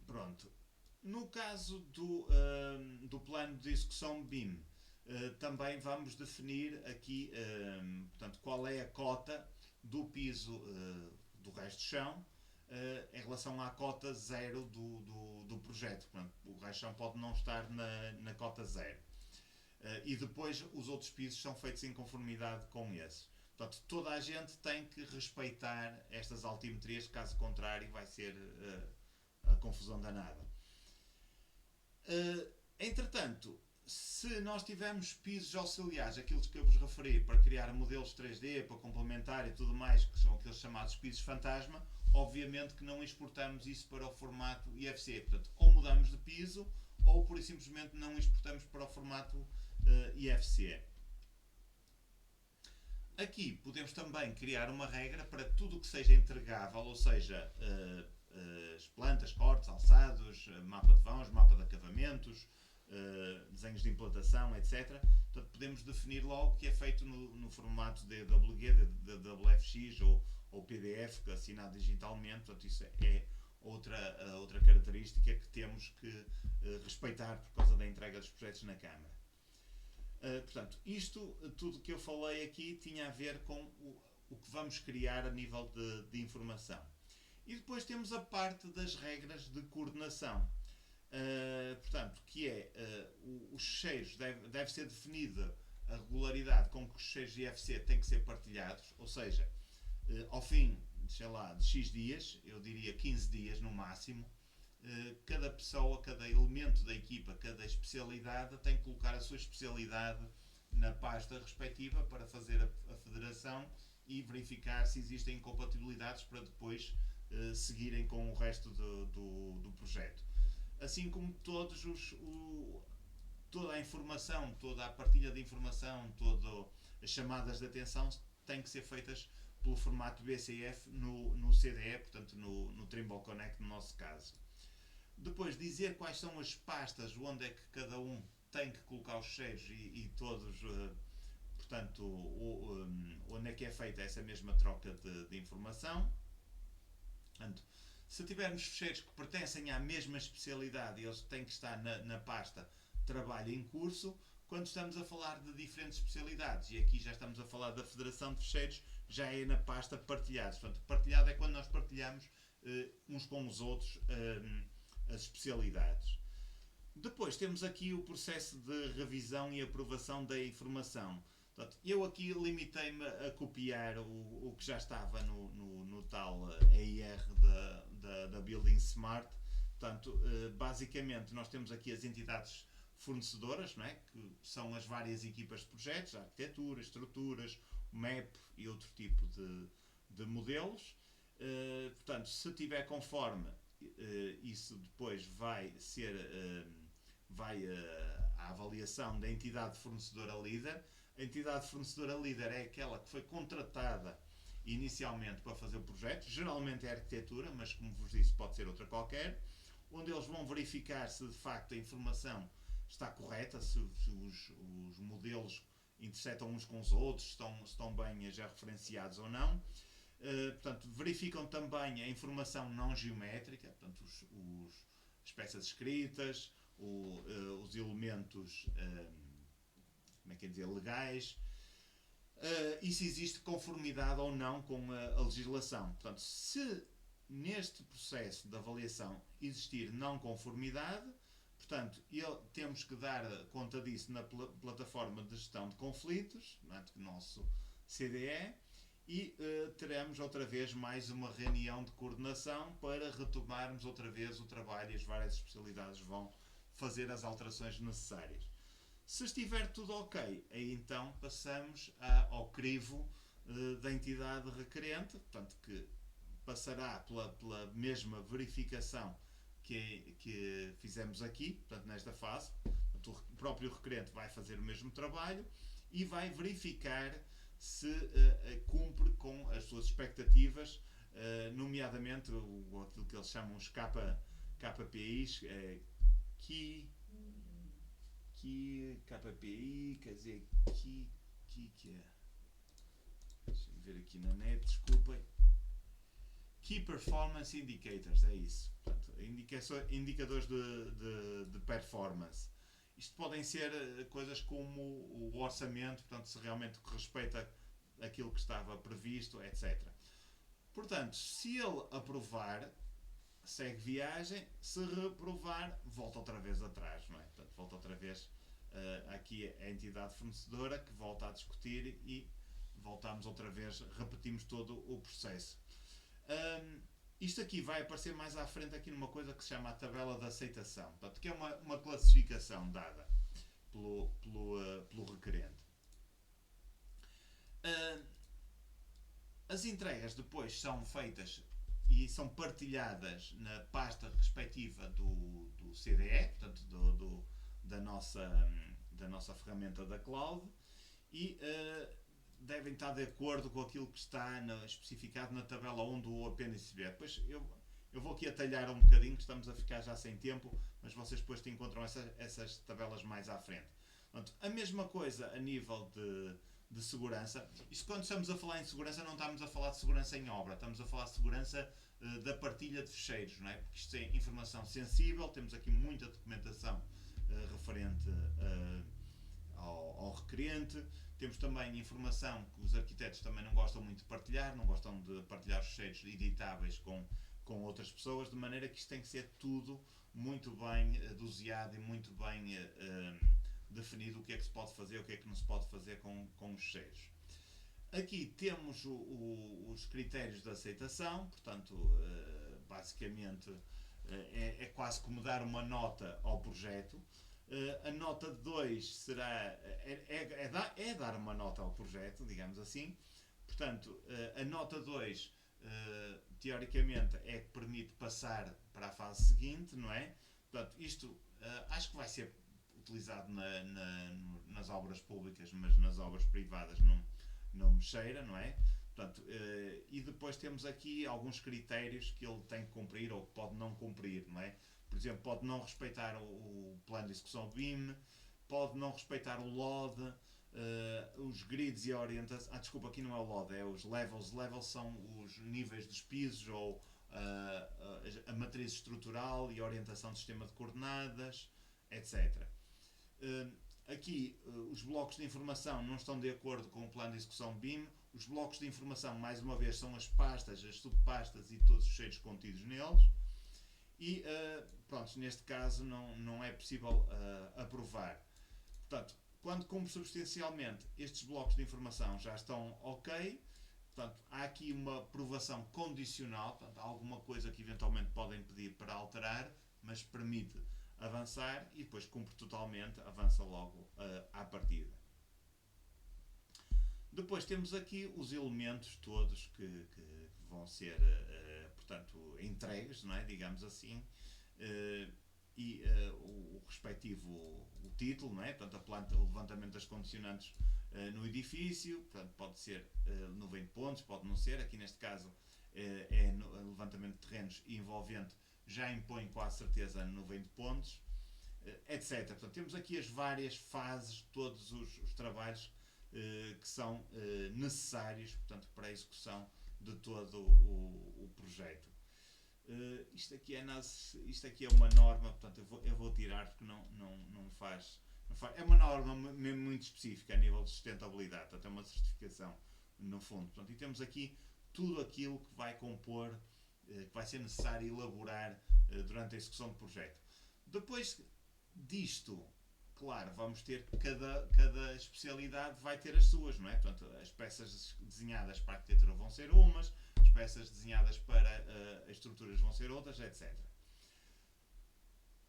Pronto. No caso do plano de execução BIM, também vamos definir aqui portanto, qual é a cota do piso do resto do chão em relação à cota 0 do projeto. Portanto, o resto do chão pode não estar na cota 0. E depois os outros pisos são feitos em conformidade com esse. Portanto, toda a gente tem que respeitar estas altimetrias, caso contrário vai ser a confusão danada. Entretanto, se nós tivermos pisos auxiliares, aqueles que eu vos referi, para criar modelos 3D, para complementar e tudo mais, que são aqueles chamados pisos fantasma, obviamente que não exportamos isso para o formato IFC. Portanto, ou mudamos de piso, ou pura e simplesmente não exportamos para o formato IFC. Aqui podemos também criar uma regra para tudo o que seja entregável, ou seja, as plantas, cortes, alçados, mapa de vãos, mapa de acabamentos, desenhos de implantação, etc. Portanto, podemos definir logo que é feito no formato DWG, DWFX ou PDF, assinado digitalmente. Portanto, isso é outra característica que temos que respeitar por causa da entrega dos projetos na Câmara. Portanto, isto, tudo que eu falei aqui, tinha a ver com o que vamos criar a nível de informação. E depois temos a parte das regras de coordenação. Portanto, que é os fecheiros, deve ser definida a regularidade com que os fecheiros de IFC têm que ser partilhados, ou seja, ao fim, sei lá, de X dias, eu diria 15 dias no máximo, cada pessoa, cada elemento da equipa, cada especialidade tem que colocar a sua especialidade na pasta respectiva para fazer a federação e verificar se existem incompatibilidades para depois seguirem com o resto do projeto. Assim como toda a informação, toda a partilha de informação, todas as chamadas de atenção têm que ser feitas pelo formato BCF no CDE, portanto no Trimble Connect no nosso caso. Depois dizer quais são as pastas onde é que cada um tem que colocar os fecheiros e todos, portanto, onde é que é feita essa mesma troca de informação. Portanto, se tivermos fecheiros que pertencem à mesma especialidade, eles têm que estar na pasta trabalho em curso. Quando estamos a falar de diferentes especialidades, e aqui já estamos a falar da federação de fecheiros, já é na pasta partilhados. Portanto, partilhado é quando nós partilhamos uns com os outros as especialidades. Depois temos aqui o processo de revisão e aprovação da informação. Portanto, eu aqui limitei-me a copiar o que já estava no tal EIR da Building Smart. Portanto, basicamente nós temos aqui as entidades fornecedoras, não é? Que são as várias equipas de projetos, arquitetura, estruturas, MAP e outro tipo de modelos. Portanto, se tiver conforme, isso depois vai vai à avaliação da entidade fornecedora líder. A entidade fornecedora líder é aquela que foi contratada inicialmente para fazer o projeto, geralmente é arquitetura, mas como vos disse pode ser outra qualquer, onde eles vão verificar se de facto a informação está correta, se os modelos intersetam uns com os outros, estão bem já referenciados ou não. Portanto, verificam também a informação não geométrica, portanto, as peças escritas, os elementos como é que é dizer, legais, e se existe conformidade ou não com a legislação. Portanto, se neste processo de avaliação existir não conformidade, portanto, temos que dar conta disso na plataforma de gestão de conflitos, portanto, nosso CDE, e teremos outra vez mais uma reunião de coordenação para retomarmos outra vez o trabalho, e as várias especialidades vão fazer as alterações necessárias. Se estiver tudo ok, aí então passamos ao crivo da entidade requerente, portanto que passará pela mesma verificação que fizemos aqui, portanto nesta fase. Portanto, o próprio requerente vai fazer o mesmo trabalho e vai verificar se cumpre com as suas expectativas, nomeadamente aquilo que eles chamam os KPIs, KPI, quer dizer, que é? Deixa-me ver aqui na net, desculpem. Key Performance Indicators, é isso. Portanto, indicadores de performance. Isto podem ser coisas como o orçamento, portanto, se realmente respeita aquilo que estava previsto, etc. Portanto, se ele aprovar, segue viagem, se reprovar, volta outra vez atrás, não é? Portanto, volta outra vez aqui a entidade fornecedora que volta a discutir e voltamos outra vez, repetimos todo o processo. Isto aqui vai aparecer mais à frente aqui numa coisa que se chama a tabela de aceitação, portanto, que é uma classificação dada pelo requerente. As entregas depois são feitas e são partilhadas na pasta respectiva do CDE, portanto da nossa ferramenta da cloud, e devem estar de acordo com aquilo que está especificado na tabela 1 do apêndice B. Depois eu vou aqui atalhar um bocadinho, que estamos a ficar já sem tempo, mas vocês depois te encontram essas tabelas mais à frente. Portanto, a mesma coisa a nível de segurança. Isto, quando estamos a falar em segurança, não estamos a falar de segurança em obra, estamos a falar de segurança da partilha de ficheiros, não é? Porque isto é informação sensível, temos aqui muita documentação referente ao requerente. Temos também informação que os arquitetos também não gostam muito de partilhar, não gostam de partilhar os ficheiros editáveis com outras pessoas, de maneira que isto tem que ser tudo muito bem doseado e muito bem definido o que é que se pode fazer, o que é que não se pode fazer com os ficheiros. Aqui temos os critérios de aceitação, portanto, basicamente é quase como dar uma nota ao projeto. A nota 2 será dar uma nota ao projeto, digamos assim. Portanto, a nota 2 teoricamente é que permite passar para a fase seguinte, não é? Portanto, isto acho que vai ser utilizado nas obras públicas, mas nas obras privadas não me cheira, não é? Portanto, e depois temos aqui alguns critérios que ele tem que cumprir ou que pode não cumprir, não é? Por exemplo, pode não respeitar o plano de execução BIM, pode não respeitar o LOD, os grids e a orientação. Desculpa, aqui não é o LOD, é os levels. Os levels são os níveis dos pisos ou a matriz estrutural e a orientação do sistema de coordenadas, etc. Aqui, os blocos de informação não estão de acordo com o plano de execução BIM. Os blocos de informação, mais uma vez, são as pastas, as subpastas e todos os ficheiros contidos neles. E, pronto, neste caso não é possível aprovar. Portanto, quando cumpre substancialmente, estes blocos de informação já estão ok. Portanto, há aqui uma aprovação condicional, portanto, há alguma coisa que eventualmente podem pedir para alterar, mas permite avançar e depois cumpre totalmente, avança logo à partida. Depois temos aqui os elementos todos que vão ser, portanto, entregues, não é? Digamos assim, e o respectivo o título, não é? Portanto, a planta, o levantamento das condicionantes no edifício, portanto, pode ser 90 pontos, pode não ser, aqui neste caso é levantamento de terrenos envolvente, já impõe com a certeza 90 pontos, etc. Portanto, temos aqui as várias fases, todos os trabalhos que são necessários, portanto, para a execução de todo o projeto. Isto aqui é uma norma, portanto, eu vou tirar porque não faz. É uma norma mesmo muito específica a nível de sustentabilidade, portanto, é uma certificação no fundo. Portanto, e temos aqui tudo aquilo que vai compor, que vai ser necessário elaborar durante a execução do projeto. Depois disto, claro, vamos ter, cada especialidade vai ter as suas, não é? Portanto, as peças desenhadas para a arquitetura vão ser umas, as peças desenhadas para as estruturas vão ser outras, etc.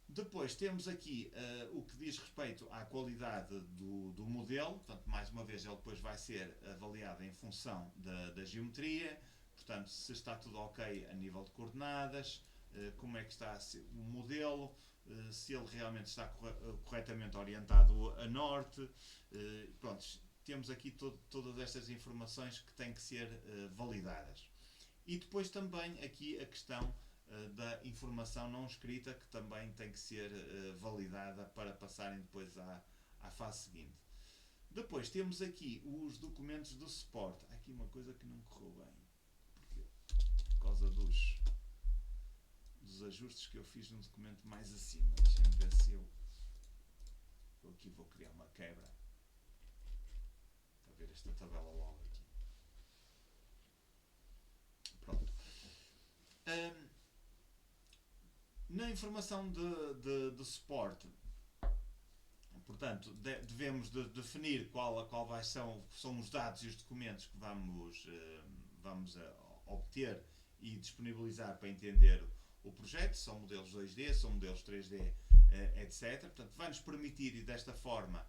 Depois temos aqui o que diz respeito à qualidade do modelo, portanto, mais uma vez, ele depois vai ser avaliado em função da geometria, portanto, se está tudo ok a nível de coordenadas, como é que está o modelo, se ele realmente está corretamente orientado a norte, pronto, temos aqui todas estas informações que têm que ser validadas. E depois também aqui a questão da informação não escrita, que também tem que ser validada para passarem depois à fase seguinte. Depois temos aqui os documentos do suporte. Há aqui uma coisa que não correu bem, por causa dos ajustes que eu fiz no documento mais acima. Deixem-me ver se eu aqui vou criar uma quebra para ver esta tabela logo aqui. Pronto. Na informação de suporte, portanto, devemos definir quais são os dados e os documentos que vamos obter e disponibilizar para entender o projeto, são modelos 2D, são modelos 3D, etc. Portanto, vai-nos permitir, e desta forma,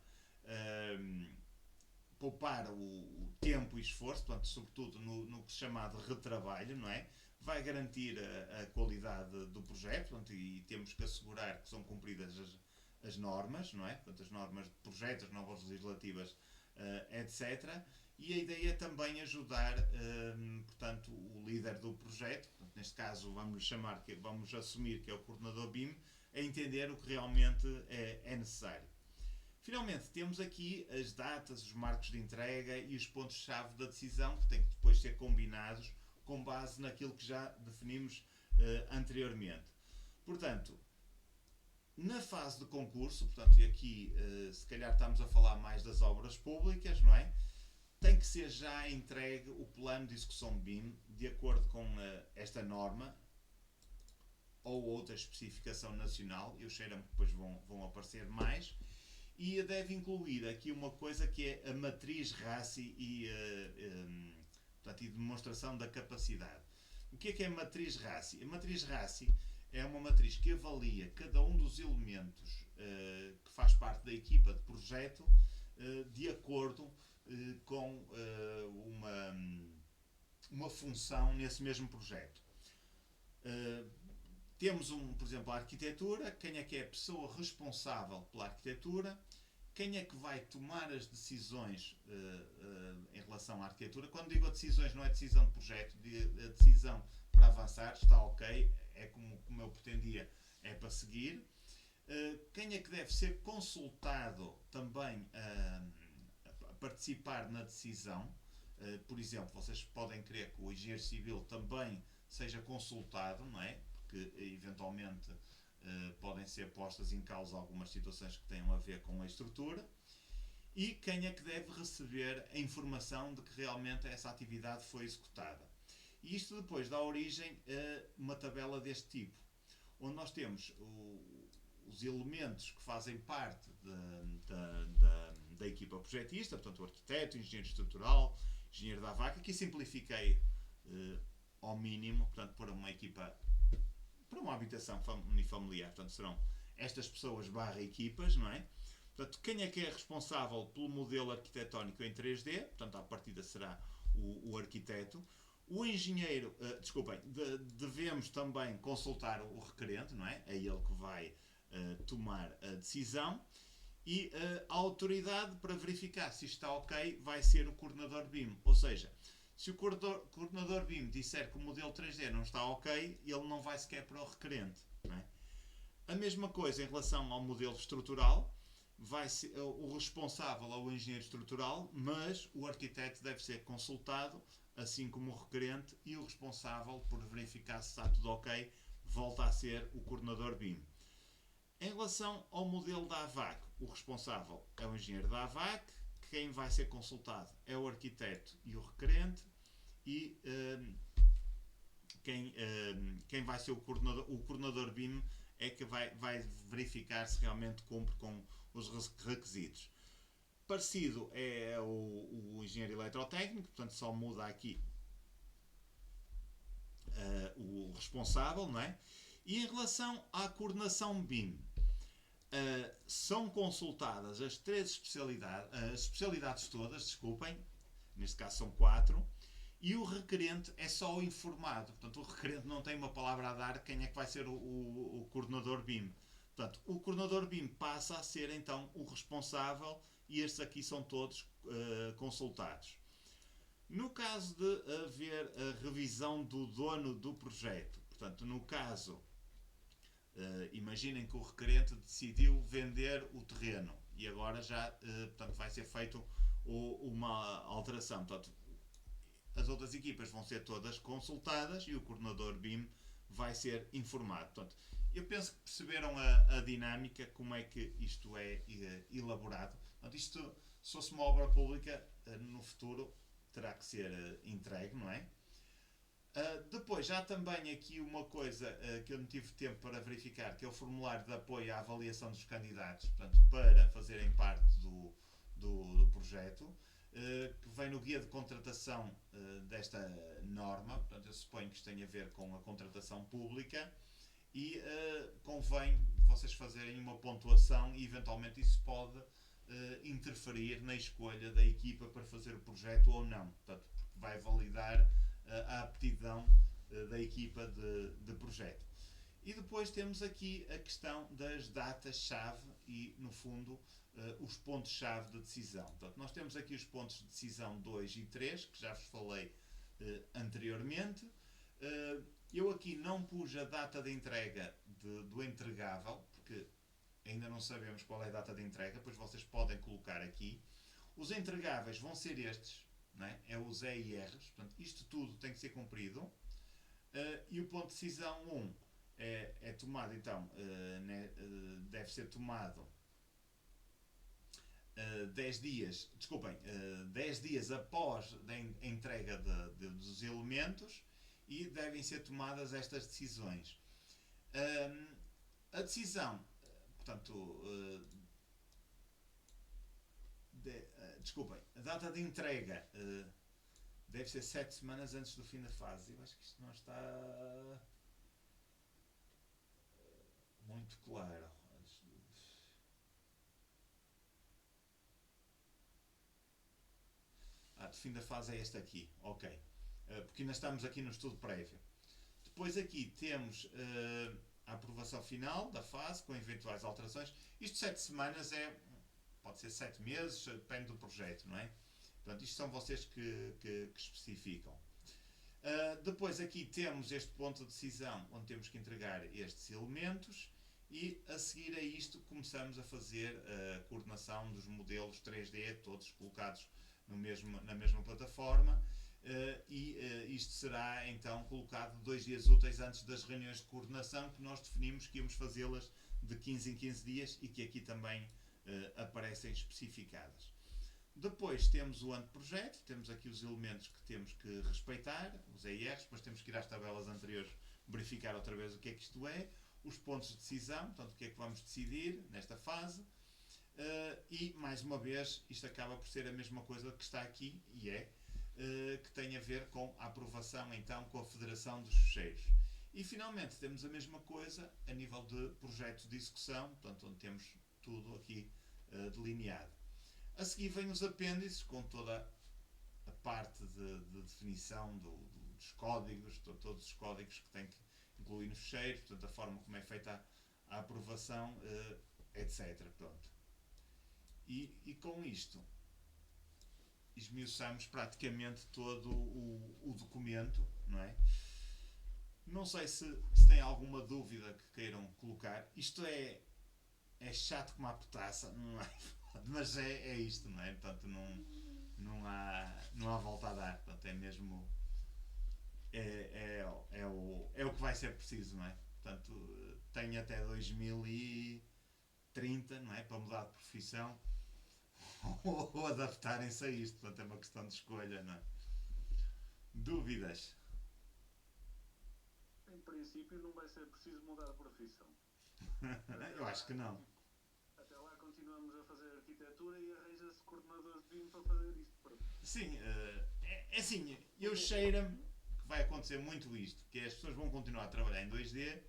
poupar o tempo e esforço, portanto, sobretudo no que se chama de retrabalho, não é? Vai garantir a qualidade do projeto, portanto, e temos que assegurar que são cumpridas as normas, não é? Portanto, as normas de projeto, as normas legislativas, etc. E a ideia é também ajudar, portanto, o líder do projeto, portanto, neste caso vamos assumir que é o coordenador BIM, a entender o que realmente é necessário. Finalmente, temos aqui as datas, os marcos de entrega e os pontos-chave da decisão, que têm que depois ser combinados com base naquilo que já definimos anteriormente. Portanto, na fase de concurso, portanto, e aqui se calhar estamos a falar mais das obras públicas, não é? Tem que ser já entregue o plano de execução BIM, de acordo com esta norma, ou outra especificação nacional, eu cheiro-me que depois vão aparecer mais, e deve incluir aqui uma coisa que é a matriz RACI e demonstração da capacidade. O que é a matriz RACI? A matriz RACI é uma matriz que avalia cada um dos elementos que faz parte da equipa de projeto de acordo com uma função nesse mesmo projeto. Temos, por exemplo, a arquitetura, quem é que é a pessoa responsável pela arquitetura, quem é que vai tomar as decisões em relação à arquitetura. Quando digo a decisões, não é decisão de projeto, a decisão para avançar, está ok, é como eu pretendia, é para seguir. Quem é que deve ser consultado também a participar na decisão. Por exemplo, vocês podem querer que o engenheiro civil também seja consultado, não é? Porque eventualmente podem ser postas em causa algumas situações que tenham a ver com a estrutura. E quem é que deve receber a informação de que realmente essa atividade foi executada. E isto depois dá origem a uma tabela deste tipo, onde nós temos os elementos que fazem parte da equipa projetista, portanto o arquiteto, o engenheiro estrutural, o engenheiro da vaca. Aqui simplifiquei ao mínimo, portanto, para uma equipa, para uma habitação unifamiliar, portanto serão estas pessoas / equipas, não é? Portanto, quem é que é responsável pelo modelo arquitetónico em 3D? Portanto, à partida será o arquiteto. O engenheiro, devemos também consultar o requerente, não é? É ele que vai tomar a decisão. E a autoridade para verificar se isto está ok vai ser o coordenador BIM. Ou seja, se o coordenador BIM disser que o modelo 3D não está ok, ele não vai sequer para o requerente. Não é? A mesma coisa em relação ao modelo estrutural. Vai ser, o responsável é o engenheiro estrutural, mas o arquiteto deve ser consultado, assim como o requerente, e o responsável por verificar se está tudo ok volta a ser o coordenador BIM. Em relação ao modelo da AVAC, o responsável é o engenheiro da AVAC, quem vai ser consultado é o arquiteto e o requerente, e quem vai ser o coordenador BIM é que vai verificar se realmente cumpre com os requisitos. Parecido é o engenheiro eletrotécnico, portanto só muda aqui o responsável, não é? E em relação à coordenação BIM, são consultadas as especialidades todas, desculpem, neste caso são 4, e o requerente é só o informado. Portanto, o requerente não tem uma palavra a dar quem é que vai ser o coordenador BIM. Portanto, o coordenador BIM passa a ser então o responsável e estes aqui são todos consultados. No caso de haver a revisão do dono do projeto, portanto, no caso, imaginem que o requerente decidiu vender o terreno e agora já portanto, vai ser feito uma alteração. Portanto, as outras equipas vão ser todas consultadas e o coordenador BIM vai ser informado. Portanto, eu penso que perceberam a dinâmica, como é que isto é elaborado. Portanto, isto, se fosse uma obra pública, no futuro terá que ser entregue, não é? Depois, já também aqui uma coisa que eu não tive tempo para verificar, que é o formulário de apoio à avaliação dos candidatos, portanto, para fazerem parte do projeto, que vem no guia de contratação desta norma, portanto, eu suponho que isto tem a ver com a contratação pública, e convém vocês fazerem uma pontuação e eventualmente isso pode interferir na escolha da equipa para fazer o projeto ou não, portanto, porque vai validar a aptidão da equipa de projeto. E depois temos aqui a questão das datas-chave e, no fundo, os pontos-chave de decisão. Portanto, nós temos aqui os pontos de decisão 2 e 3, que já vos falei anteriormente. Eu aqui não pus a data de entrega do entregável, porque ainda não sabemos qual é a data de entrega, pois vocês podem colocar aqui. Os entregáveis vão ser estes, não é? É os EIRs, portanto, isto tudo tem que ser cumprido. E o ponto de decisão 1 é tomado, então, deve ser tomado 10 dias, desculpem, 10 dias após a entrega dos elementos e devem ser tomadas estas decisões. A decisão, portanto, desculpem, a data de entrega deve ser 7 semanas antes do fim da fase. Eu acho que isto não está muito claro. O fim da fase é este aqui, ok. Porque ainda estamos aqui no estudo prévio. Depois aqui temos a aprovação final da fase, com eventuais alterações. Isto 7 semanas pode ser 7 meses, depende do projeto, não é? Portanto, isto são vocês que especificam. Depois aqui temos este ponto de decisão, onde temos que entregar estes elementos. E a seguir a isto começamos a fazer a coordenação dos modelos 3D, todos colocados na mesma plataforma, e isto será então colocado 2 dias úteis antes das reuniões de coordenação, que nós definimos que íamos fazê-las de 15 em 15 dias e que aqui também aparecem especificadas. Depois temos o anteprojeto, temos aqui os elementos que temos que respeitar, os EIRs, depois temos que ir às tabelas anteriores verificar outra vez o que é que isto é, os pontos de decisão, portanto o que é que vamos decidir nesta fase. E, mais uma vez, isto acaba por ser a mesma coisa que está aqui, e que tem a ver com a aprovação, então, com a Federação dos Fecheiros. E, finalmente, temos a mesma coisa a nível de projetos de execução, portanto, onde temos tudo aqui delineado. A seguir vem os apêndices, com toda a parte de definição dos códigos, todos os códigos que tem que incluir nos fecheiros, portanto, a forma como é feita a a aprovação, etc. Pronto. E com isto esmiuçamos praticamente todo o documento, não é? Não sei se tem alguma dúvida que queiram colocar. Isto é chato como a petaça, não é? Mas é isto, não é? Portanto, não há volta a dar. Portanto, é mesmo. É o que vai ser preciso, não é? Portanto, tem até 2030, não é? Para mudar de profissão ou adaptarem-se a isto. Portanto, é uma questão de escolha, não é? Dúvidas? Em princípio não vai ser preciso mudar de profissão. Eu acho que não. Até lá continuamos a fazer arquitetura e arranja-se coordenadores de BIM para fazer isto. Sim, é assim, eu cheiro-me que vai acontecer muito isto, que é as pessoas vão continuar a trabalhar em 2D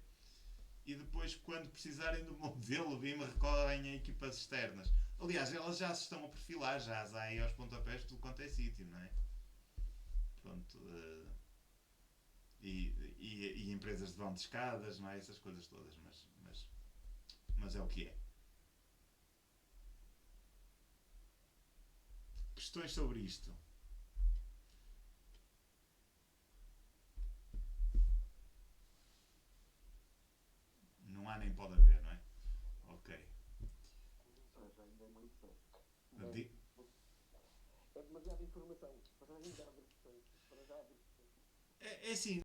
e depois, quando precisarem do modelo BIM, recorrem a equipas externas. Aliás, elas já se estão a perfilar, já há aí aos pontapés tudo quanto é sítio, não é? Pronto. E empresas de vão de escadas, não é? Essas coisas todas, mas é o que é. Questões sobre isto? Não há nem pode haver, não é? Ok. Para já ainda é muito cedo. Di- É demasiada informação. Para já ainda há versões. Para já há versões. É assim,